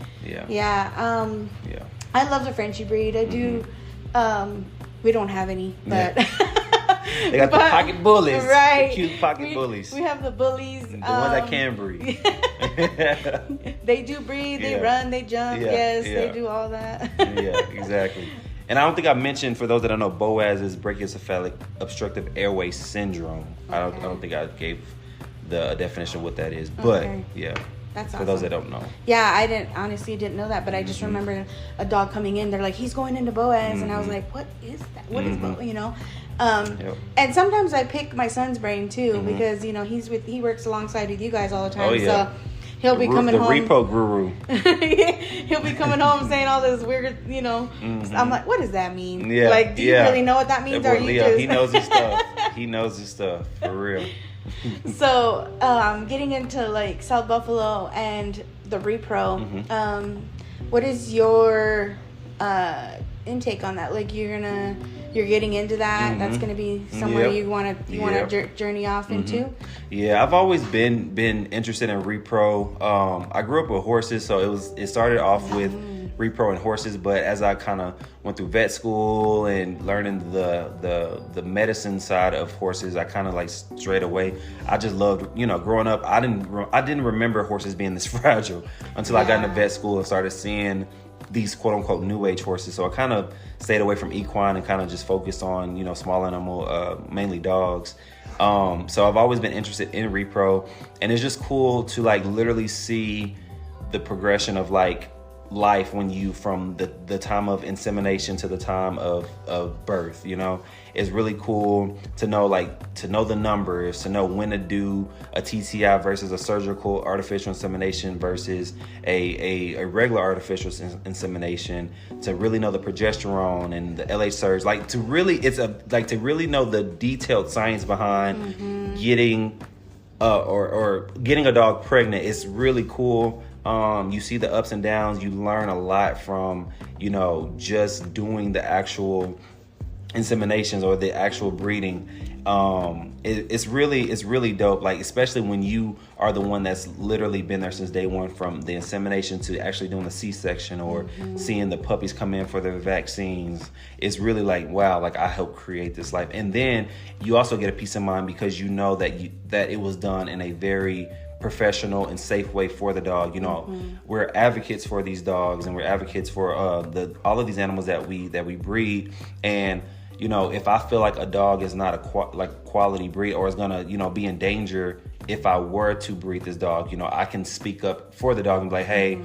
Speaker 1: I love the Frenchie breed. I do. We don't have any, but
Speaker 2: they got the pocket bullies,
Speaker 1: right?
Speaker 2: The cute pocket bullies.
Speaker 1: We have the bullies,
Speaker 2: the ones that can breathe.
Speaker 1: They do breathe. They run. They jump. Yes, they do all that.
Speaker 2: Exactly. And I don't think I mentioned, for those that don't know, BOAS is brachycephalic obstructive airway syndrome. I don't think I gave the definition of what that is, but
Speaker 1: that's
Speaker 2: for
Speaker 1: awesome.
Speaker 2: Those that don't know.
Speaker 1: Yeah, I didn't know that, but I just remember a dog coming in. They're like, he's going into BOAS, and I was like, what is that? What is BOAS? And sometimes I pick my son's brain too, because he works alongside with you guys all the time. So he'll be coming home.
Speaker 2: The repo guru.
Speaker 1: He'll be coming home saying all this weird, I'm like, what does that mean?
Speaker 2: Yeah.
Speaker 1: Like, do you really know what that means? Or you just...
Speaker 2: He knows his stuff. He knows his stuff, for real.
Speaker 1: So, getting into like South Buffalo and the repro, what is your intake on that? Like, you're getting into that. That's gonna be somewhere you want to journey off into. Yeah,
Speaker 2: I've always been interested in repro. I grew up with horses, so it started off with repro and horses, but as I kind of went through vet school and learning the medicine side of horses, I kind of like strayed away. I just loved, growing up, I didn't remember horses being this fragile until I got into vet school and started seeing these quote unquote new age horses. So I kind of stayed away from equine and kind of just focused on, small animal, mainly dogs. So I've always been interested in repro, and it's just cool to like literally see the progression of like life when you, from the time of insemination to the time of birth, it's really cool to know the numbers, to know when to do a TCI versus a surgical artificial insemination versus a regular artificial insemination, to really know the progesterone and the LH surge, to really know the detailed science behind getting or getting a dog pregnant. It's really cool. You see the ups and downs. You learn a lot from, just doing the actual inseminations or the actual breeding. It's really dope. Like, especially when you are the one that's literally been there since day one, from the insemination to actually doing the C-section or seeing the puppies come in for their vaccines. It's really like, wow, like I helped create this life. And then you also get a peace of mind because you know that it was done in a very professional and safe way for the dog. We're advocates for these dogs, and we're advocates for all of these animals that we breed. And if I feel like a dog is not a quality breed, or is gonna be in danger if I were to breed this dog, I can speak up for the dog and be like, hey,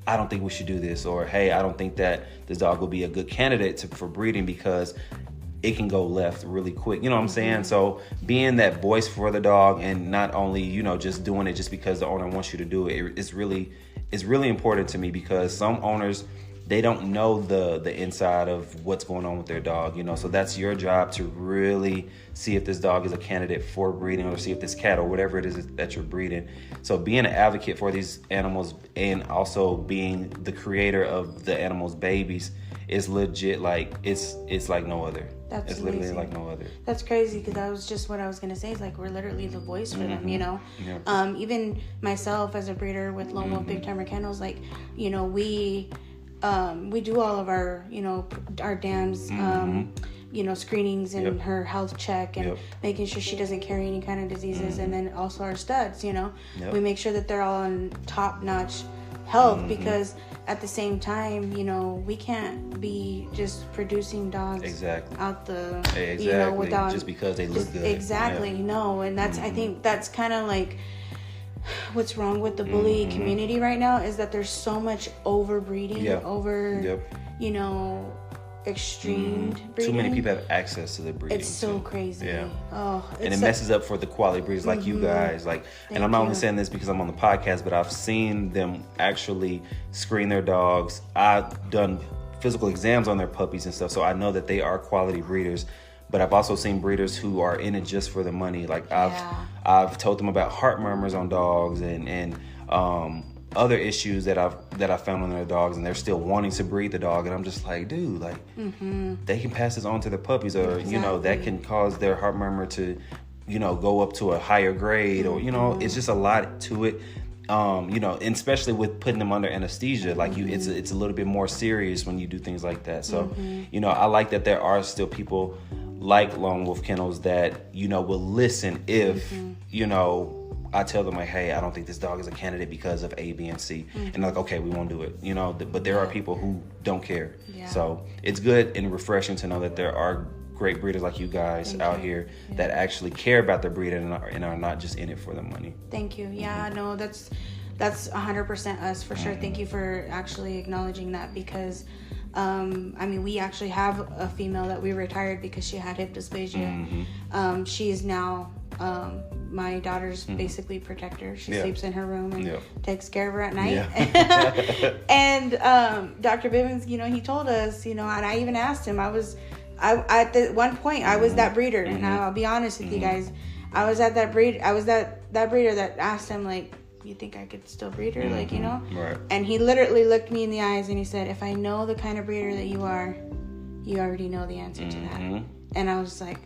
Speaker 2: I don't think we should do this, or hey, I don't think that this dog will be a good candidate for breeding because it can go left really quick. You know what I'm saying? So being that voice for the dog, and not only, just doing it just because the owner wants you to do it, it's really important to me, because some owners, they don't know the inside of what's going on with their dog, So that's your job to really see if this dog is a candidate for breeding, or see if this cat or whatever it is that you're breeding. So being an advocate for these animals, and also being the creator of the animals' babies, it's legit. Like it's like no other.
Speaker 1: That's
Speaker 2: it's literally
Speaker 1: amazing.
Speaker 2: like no other.
Speaker 1: That's crazy, because that was just what I was gonna say. Is like we're literally the voice for them, you know.
Speaker 2: Yeah.
Speaker 1: Even myself as a breeder with Lone Wolf Big Timer Kennels, like, you know, we do all of our, you know, our dams, you know, screenings and her health check and making sure she doesn't carry any kind of diseases, and then also our studs, you know, we make sure that they're all on top notch health, because at the same time, you know, we can't be just producing dogs out the, you know, without
Speaker 2: just because they look good.
Speaker 1: Exactly, you know, and that's, I think that's kind of like what's wrong with the bully community right now, is that there's so much overbreeding, you know, extreme breeding.
Speaker 2: Too many people have access to the breeding.
Speaker 1: It's so crazy.
Speaker 2: And it messes up for the quality breeders like you guys. Like, and I'm not only saying this because I'm on the podcast, but I've seen them actually screen their dogs. I've done physical exams on their puppies and stuff, so I know that they are quality breeders. But I've also seen breeders who are in it just for the money. Like I've told them about heart murmurs on dogs and other issues that I've found on their dogs, and they're still wanting to breed the dog, and I'm just like, dude, like they can pass this on to their puppies, or you know, that can cause their heart murmur to, you know, go up to a higher grade, or you know, it's just a lot to it. You know, and especially with putting them under anesthesia, like it's a little bit more serious when you do things like that. So you know, I like that there are still people like Lone Wolf Kennels that, you know, will listen if you know, I tell them like, hey, I don't think this dog is a candidate because of A, B, and C. And they're like, okay, we won't do it. You know, but there are people who don't care. So it's good and refreshing to know that there are great breeders like you guys out here that actually care about their breed and are not just in it for the money.
Speaker 1: Thank you. Yeah, no, that's 100% us for sure. Thank you for actually acknowledging that, because I mean, we actually have a female that we retired because she had hip dysplasia. She is now my daughter's basically protector. She sleeps in her room and takes care of her at night. And Dr. Bivens, you know, he told us, you know, and I even asked him, at the one point I was that breeder, and I'll be honest with you guys, I was that breeder that asked him, like, you think I could still breed her? Like, you know?
Speaker 2: Right.
Speaker 1: And he literally looked me in the eyes and he said, if I know the kind of breeder that you are, you already know the answer to that. And I was like,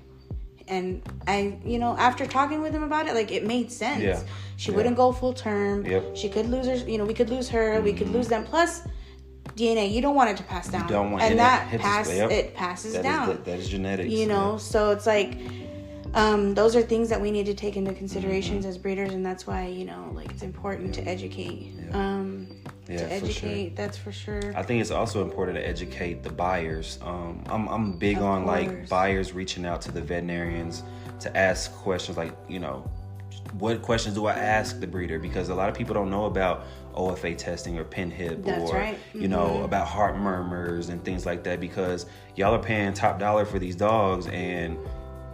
Speaker 1: and I, you know, after talking with him about it, like, it made sense. She wouldn't go full term. She could lose her, you know, we could lose her, we could lose them. Plus, DNA, you don't want it to pass down.
Speaker 2: You don't want,
Speaker 1: and that it passes down.
Speaker 2: That is genetics.
Speaker 1: You know, so it's like, those are things that we need to take into considerations as breeders, and that's why, you know, like, it's important to educate. For sure. That's for sure.
Speaker 2: I think it's also important to educate the buyers. I'm big on like buyers reaching out to the veterinarians to ask questions like, you know, what questions do I ask the breeder? Because a lot of people don't know about OFA testing or PinHip you know, about heart murmurs and things like that, because y'all are paying top dollar for these dogs, and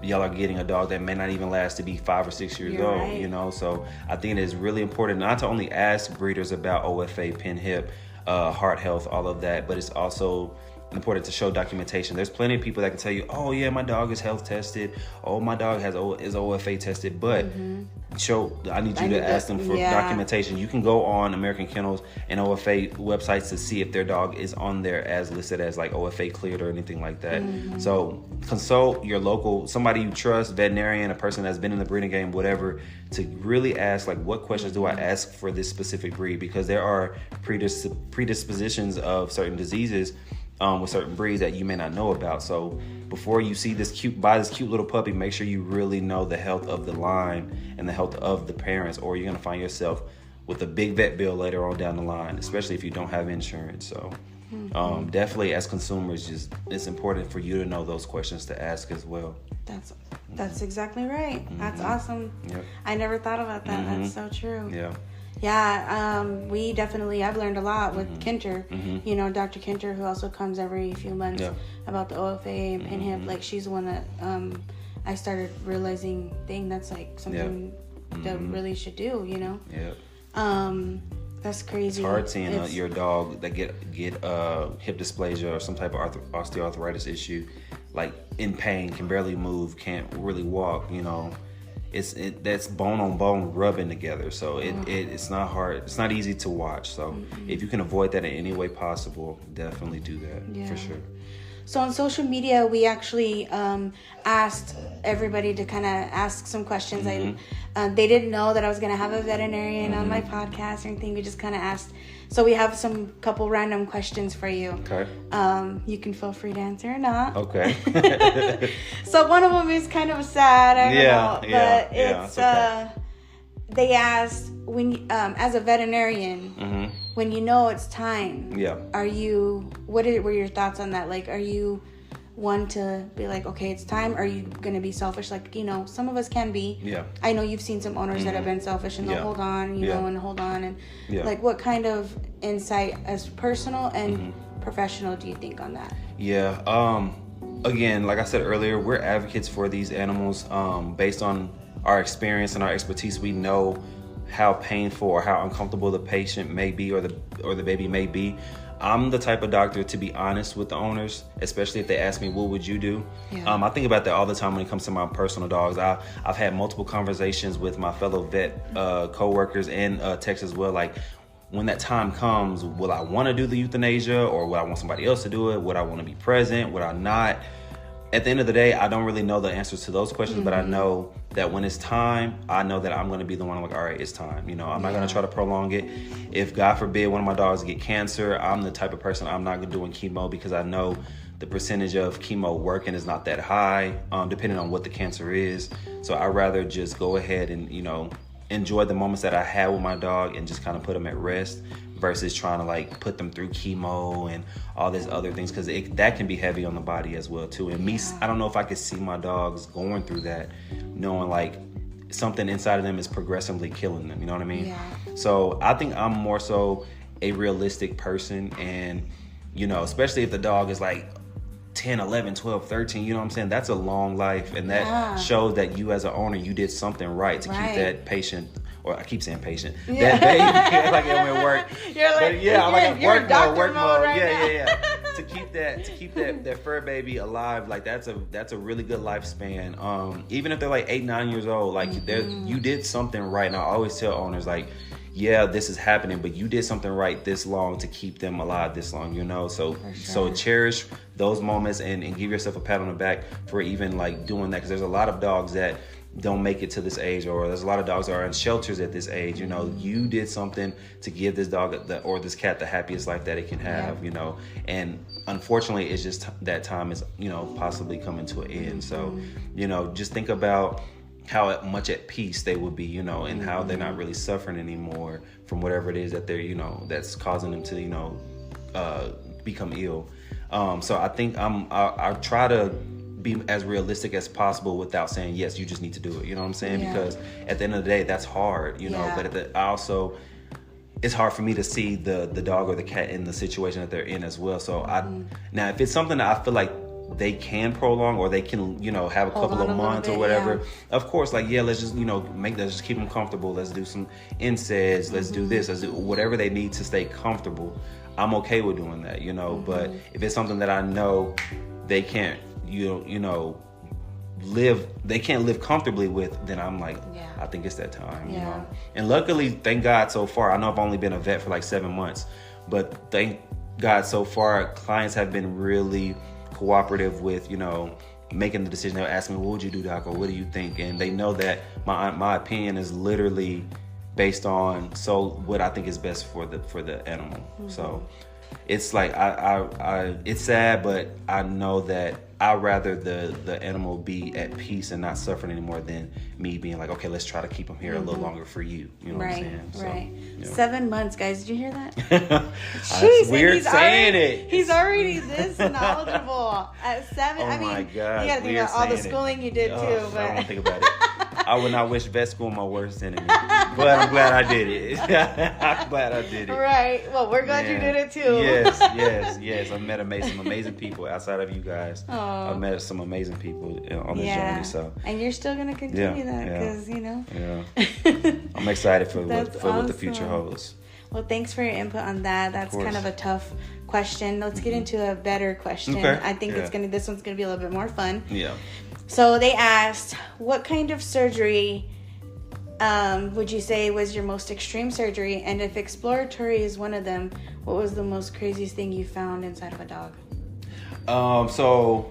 Speaker 2: y'all are getting a dog that may not even last to be 5 or 6 years old, you know? So I think it is really important not to only ask breeders about OFA, PinHip, heart health, all of that, but it's also important to show documentation. There's plenty of people that can tell you, oh yeah, my dog is health tested, oh my dog is OFA tested, but I need you to ask them for documentation. You can go on American Kennels and OFA websites to see if their dog is on there as listed as like OFA cleared or anything like that. So consult your local, somebody you trust, veterinarian, a person that's been in the breeding game, whatever, to really ask, like, what questions do I ask for this specific breed? Because there are predispositions of certain diseases with certain breeds that you may not know about. So before you buy this cute little puppy, make sure you really know the health of the line and the health of the parents, or you're going to find yourself with a big vet bill later on down the line, especially if you don't have insurance. So definitely as consumers, it's important for you to know those questions to ask as well.
Speaker 1: That's exactly right. That's awesome. I never thought about that. That's so true. I've learned a lot with Kinter, you know, Dr. Kinter, who also comes every few months about the OFA and PinHip. Like, she's the one that I started realizing, dang, that's like something that really should do, you know? That's crazy.
Speaker 2: It's hard seeing your dog that get hip dysplasia or some type of osteoarthritis issue, like in pain, can barely move, can't really walk, you know. that's bone on bone rubbing together. So it's not hard. It's not easy to watch. So if you can avoid that in any way possible, definitely do that for sure.
Speaker 1: So on social media, we actually asked everybody to kind of ask some questions. They didn't know that I was going to have a veterinarian on my podcast or anything. We just kind of asked. So we have some couple random questions for you.
Speaker 2: Okay.
Speaker 1: You can feel free to answer or not.
Speaker 2: Okay.
Speaker 1: So one of them is kind of sad. I don't know, but it's
Speaker 2: okay.
Speaker 1: They asked when as a veterinarian, when you know it's time.
Speaker 2: Yeah.
Speaker 1: Were your thoughts on that? Like, are you one to be like, okay, it's time? Are you going to be selfish? Like, some of us can be.
Speaker 2: Yeah.
Speaker 1: I know you've seen some owners that have been selfish and they'll hold on, and hold on. And like, what kind of insight as personal and professional do you think on that?
Speaker 2: Yeah. Again, like I said earlier, we're advocates for these animals. Based on our experience and our expertise, we know how painful or how uncomfortable the patient may be or the baby may be. I'm the type of doctor to be honest with the owners, especially if they ask me, what would you do? Yeah. I think about that all the time when it comes to my personal dogs. I've had multiple conversations with my fellow vet co-workers and techs as well. Like, when that time comes, will I want to do the euthanasia, or will I want somebody else to do it? Would I want to be present? Would I not? At the end of the day, I don't really know the answers to those questions, but I know that when it's time, I know that I'm going to be the one like, all right, it's time. I'm not going to try to prolong it. If God forbid one of my dogs get cancer, I'm the type of person, I'm not doing chemo, because I know the percentage of chemo working is not that high, depending on what the cancer is. So I'd rather just go ahead and, enjoy the moments that I had with my dog and just kind of put them at rest, versus trying to like put them through chemo and all these other things, because that can be heavy on the body as well too. And I don't know if I could see my dogs going through that, knowing like something inside of them is progressively killing them. You know what I mean? Yeah. So I think I'm more so a realistic person, and especially if the dog is like 10, 11, 12, 13, you know what I'm saying? That's a long life, and that shows that you as an owner, you did something right to keep that patient, or I keep saying patient, that baby, like I'm at work. You're like, I'm like at work mode. Right to keep that fur baby alive, like that's a really good lifespan. Even if they're like 8, 9 years old, like you did something right. And I always tell owners, like, this is happening, but you did something right this long to keep them alive this long, So cherish those moments and give yourself a pat on the back for even like doing that, because there's a lot of dogs that don't make it to this age, or there's a lot of dogs that are in shelters at this age. You did something to give this dog or this cat the happiest life that it can have, and unfortunately it's just that time is, possibly coming to an end. So, just think about how much at peace they would be, and how they're not really suffering anymore from whatever it is that they're, that's causing them to, become ill. So I think I try to be as realistic as possible without saying, yes, you just need to do it. You know what I'm saying? Yeah. Because at the end of the day, that's hard, but also, it's hard for me to see the dog or the cat in the situation that they're in as well. So now if it's something that I feel like they can prolong, or they can, have a couple of months or whatever, of course, like, let's just, let's just keep them comfortable. Let's do some NSAIDs. Let's do this. Let's do whatever they need to stay comfortable. I'm okay with doing that, but if it's something that I know they can't, they can't live comfortably with, then I'm like, I think it's that time, And luckily, thank God so far, I know I've only been a vet for like 7 months, but thank God so far, clients have been really cooperative with, making the decision. They'll ask me, what would you do, doc, or what do you think? And they know that my opinion is literally based on what I think is best for the animal. So it's like I it's sad, but I know that I'd rather the animal be at peace and not suffering anymore than me being like, okay, let's try to keep him here a little longer for you. You know what I'm saying?
Speaker 1: Right. 7 months, guys. Did you hear that?
Speaker 2: It's weird saying it.
Speaker 1: He's already this knowledgeable at 7.
Speaker 2: Oh, my God.
Speaker 1: You got to think about all the schooling you did too. But
Speaker 2: I don't think about it. I would not wish vet school my worst enemy, but I'm glad I did it. I'm glad I did it.
Speaker 1: Right. Well, we're glad you did it too.
Speaker 2: Yes. I met some amazing people outside of you guys. I've met some amazing people on this journey. So,
Speaker 1: and you're still gonna continue that because
Speaker 2: I'm excited for what the future holds.
Speaker 1: Well, thanks for your input on that. That's kind of a tough question. Let's get into a better question.
Speaker 2: Okay.
Speaker 1: I think this one's gonna be a little bit more fun.
Speaker 2: Yeah.
Speaker 1: So they asked, what kind of surgery would you say was your most extreme surgery? And if exploratory is one of them, what was the most craziest thing you found inside of a dog?
Speaker 2: So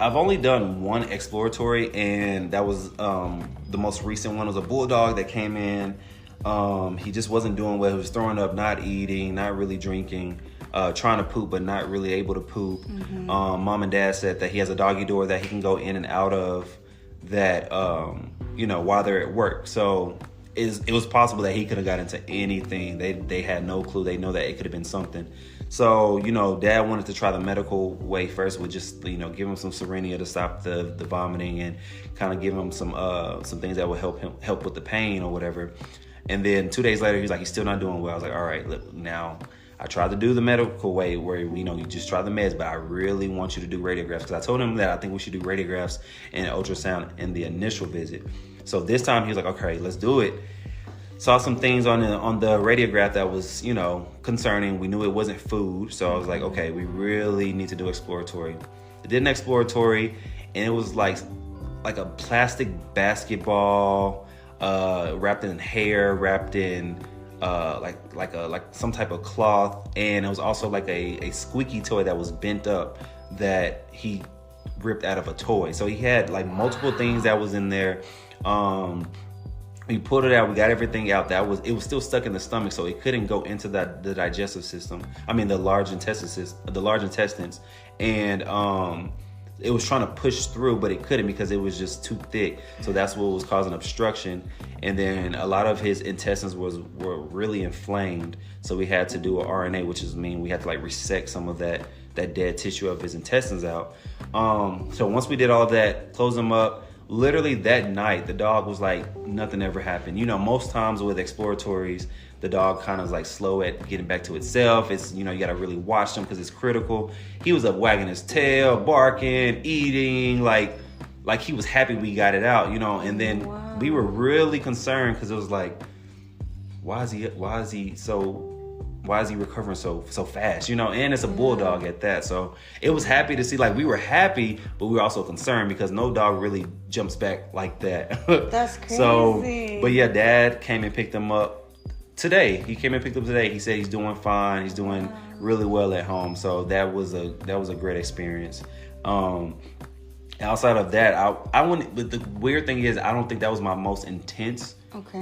Speaker 2: I've only done one exploratory, and that was the most recent one was a bulldog that came in. He just wasn't doing well. He was throwing up, not eating, not really drinking, trying to poop, but not really able to poop. Mm-hmm. Mom and dad said that he has a doggy door that he can go in and out of that, while they're at work. So it was possible that he could have got into anything. They had no clue. They know that it could have been something. So, dad wanted to try the medical way first with just, give him some Cerenia to stop the vomiting and kind of give him some things that would help with the pain or whatever. And then 2 days later, he's like, he's still not doing well. I was like, all right, look, now I tried to do the medical way where, you just try the meds, but I really want you to do radiographs, because I told him that I think we should do radiographs and ultrasound in the initial visit. So this time he was like, okay, let's do it. Saw some things on the radiograph that was, concerning. We knew it wasn't food. So I was like, okay, we really need to do exploratory. I did an exploratory, and it was like a plastic basketball, wrapped in hair, wrapped in like some type of cloth. And it was also like a squeaky toy that was bent up that he ripped out of a toy. So he had like multiple things that was in there. We pulled it out. We got everything out. It was still stuck in the stomach, so it couldn't go into the digestive system. I mean, the large intestines, and it was trying to push through, but it couldn't because it was just too thick. So that's what was causing obstruction. And then a lot of his intestines were really inflamed. So we had to do an RNA, which we had to like resect some of that dead tissue of his intestines out. So once we did all that, closed him up. Literally that night, the dog was like, nothing ever happened. Most times with exploratories, the dog kind of like slow at getting back to itself. It's, you got to really watch them because it's critical. He was up wagging his tail, barking, eating, like he was happy we got it out, and then we were really concerned because it was like, why is he recovering so fast, and it's a bulldog at that. So it was happy to see, like, we were happy, but we were also concerned because no dog really jumps back like that.
Speaker 1: That's crazy.
Speaker 2: So, but yeah, dad came and picked him up today. He came and picked him today. He said he's doing fine. He's doing really well at home. So that was a great experience. Outside of that, I wouldn't, but the weird thing is, I don't think that was my most intense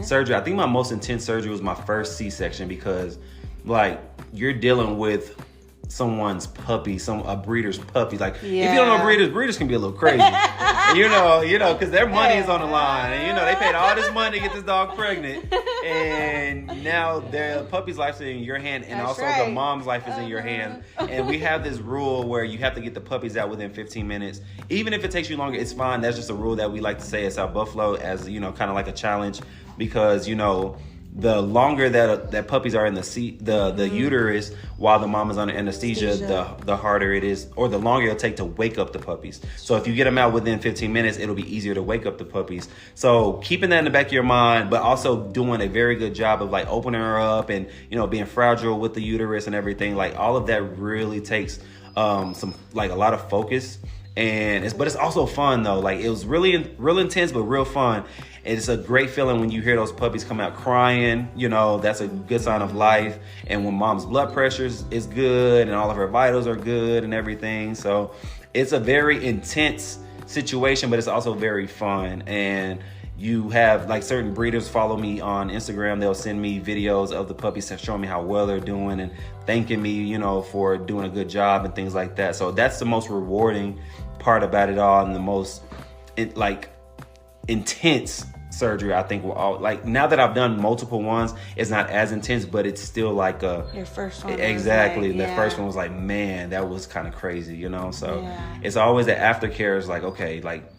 Speaker 2: surgery. I think my most intense surgery was my first C-section, because like you're dealing with someone's puppy, a breeder's puppy. Like, if you don't know breeders can be a little crazy, because their money is on the line, and they paid all this money to get this dog pregnant, and now their puppy's life is in your hand, and
Speaker 1: That's
Speaker 2: also
Speaker 1: right.
Speaker 2: the mom's life is in your hand. And we have this rule where you have to get the puppies out within 15 minutes. Even if it takes you longer, it's fine. That's just a rule that we like to say at South Buffalo as, kind of like a challenge, because, the longer that puppies are in the uterus while the mom is under anesthesia, the harder it is, or the longer it'll take to wake up the puppies. So if you get them out within 15 minutes, it'll be easier to wake up the puppies. So keeping that in the back of your mind, but also doing a very good job of like opening her up and, being fragile with the uterus and everything. Like, all of that really takes some, like, a lot of focus. But it's also fun though. Like, it was really real intense, but real fun. And it's a great feeling when you hear those puppies come out crying. That's a good sign of life. And when mom's blood pressure is good and all of her vitals are good and everything. So it's a very intense situation, but it's also very fun. And you have, like, certain breeders follow me on Instagram. They'll send me videos of the puppies showing me how well they're doing and thanking me, for doing a good job and things like that. So that's the most rewarding part about it all, and the most intense surgery. I think now that I've done multiple ones, it's not as intense, but it's still like
Speaker 1: your first one.
Speaker 2: Exactly. The first one was like, man, that was kind of crazy, So it's always the aftercare is like, okay, like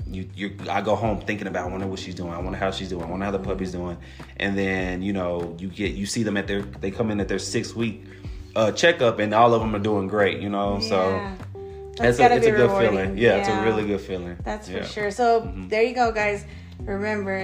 Speaker 2: I go home thinking about, I wonder what she's doing. I wonder how she's doing. I wonder how the puppy's doing. And then, you see them they come in at their 6-week checkup, and all of them are doing great, So it's a good feeling. Yeah, it's a really good feeling.
Speaker 1: That's for sure. So there you go, guys. Remember,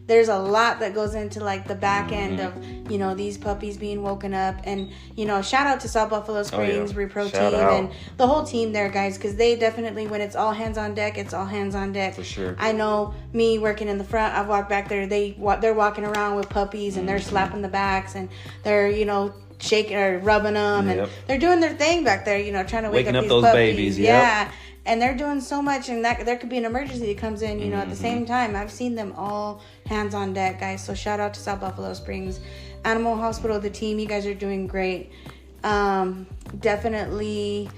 Speaker 1: there's a lot that goes into like the back end of, you know, these puppies being woken up. And, you know, shout out to South Buffalo Springs, Repro team, and the whole team there, guys, because they definitely, when it's all hands on deck, it's all hands on deck.
Speaker 2: For sure.
Speaker 1: I know me working in the front, I've walked back there, they're walking around with puppies and they're slapping the backs and they're, you know, shaking or rubbing them, and they're doing their thing back there, you know, trying to wake up these
Speaker 2: those
Speaker 1: puppies.
Speaker 2: Babies.
Speaker 1: Yeah. And they're doing so much, and that there could be an emergency that comes in, you know, at the same time. I've seen them all hands on deck, guys. So shout out to South Buffalo Springs Animal Hospital, the team. You guys are doing great. Definitely,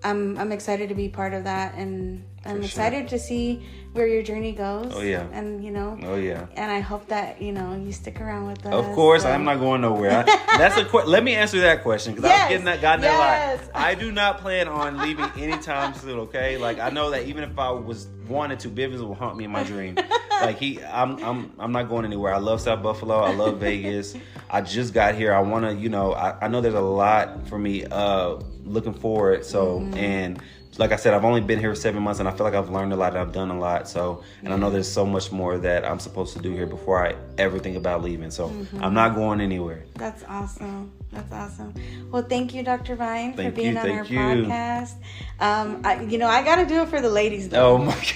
Speaker 1: I'm excited to be part of that, and I'm excited to see where your journey goes.
Speaker 2: Oh, yeah.
Speaker 1: And, you know.
Speaker 2: Oh, yeah.
Speaker 1: And I hope that, you know, you stick around with us.
Speaker 2: Of course, I'm not going nowhere. Let me answer that question, because I was gotten that lot. I do not plan on leaving anytime soon, okay? Like, I know that even if I wanted to, Bivens will haunt me in my dream. Like, I'm not going anywhere. I love South Buffalo. I love Vegas. I just got here. I want to, you know, I know there's a lot for me looking forward. So, and like I said, I've only been here 7 months, and I feel like I've learned a lot, and I've done a lot. So, and I know there's so much more that I'm supposed to do here before I ever think about leaving. So, I'm not going anywhere.
Speaker 1: That's awesome. That's awesome. Well, thank you, Dr. Vine, for being on our podcast. I got to do it for the ladies, though.
Speaker 2: Oh, my God.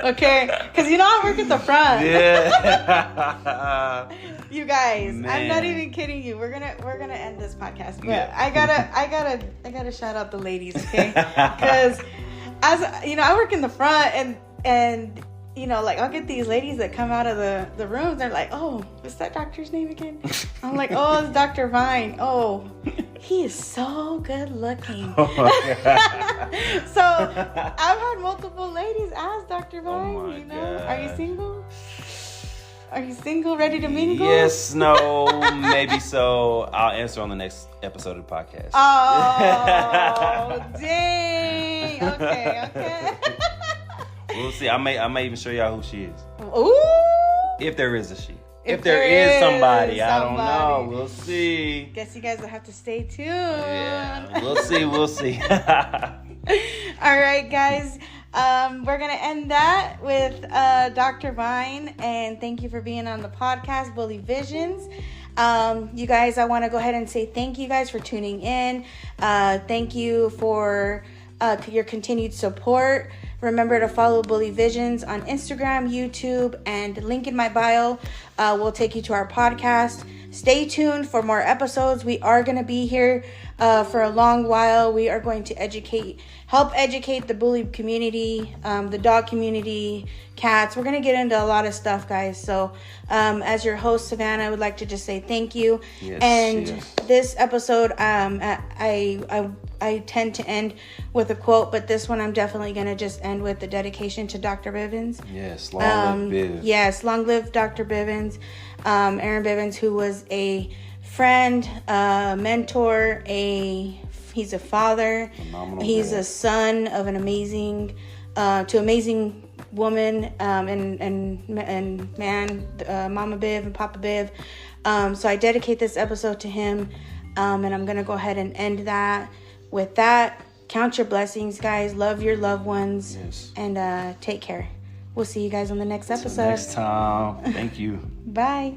Speaker 1: Okay? Because, you know, I work at the front.
Speaker 2: Yeah.
Speaker 1: You guys,
Speaker 2: Man.
Speaker 1: I'm not even kidding you. We're gonna end this podcast, but I gotta shout out the ladies, okay? Because as you know, I work in the front, and you know, like, I'll get these ladies that come out of the rooms. They're like, "Oh, what's that doctor's name again?" I'm like, "Oh, it's Dr. Vine. Oh, he is so good looking."
Speaker 2: Oh my God.
Speaker 1: So I've had multiple ladies ask Dr. Vine,
Speaker 2: Oh my
Speaker 1: you know,
Speaker 2: God.
Speaker 1: "Are you single? Are you single, ready to mingle?"
Speaker 2: Yes, no, maybe so. I'll answer on the next episode of the podcast.
Speaker 1: Oh, dang. Okay.
Speaker 2: We'll see. I may even show y'all who she is.
Speaker 1: Ooh.
Speaker 2: If there is a she. If there is somebody, I don't know. We'll see.
Speaker 1: Guess you guys will have to stay tuned.
Speaker 2: Yeah, we'll see.
Speaker 1: All right, guys. We're going to end that with Dr. Vine, and thank you for being on the podcast, Bully Visions. You guys, I want to go ahead and say thank you guys for tuning in. Thank you for your continued support. Remember to follow Bully Visions on Instagram, YouTube, and link in my bio will take you to our podcast. Stay tuned for more episodes. We are going to be here for a long while. We are going to help educate the bully community, the dog community, cats. We're going to get into a lot of stuff, guys. So as your host, Savannah, I would like to just say thank you. Yes. This episode, I tend to end with a quote, but this one I'm definitely going to just end with the dedication to Dr. Bivens.
Speaker 2: Yes, long live Bivens.
Speaker 1: Yes, long live Dr. Bivens. Aaron Bivens, who was a friend, mentor, he's a father. He's a son of an amazing woman and man, Mama Biv and Papa Biv. So I dedicate this episode to him, and I'm going to go ahead and end that. With that, count your blessings, guys. Love your loved ones.
Speaker 2: Yes.
Speaker 1: And take care. We'll see you guys on the next episode.
Speaker 2: Next time. Thank you.
Speaker 1: Bye.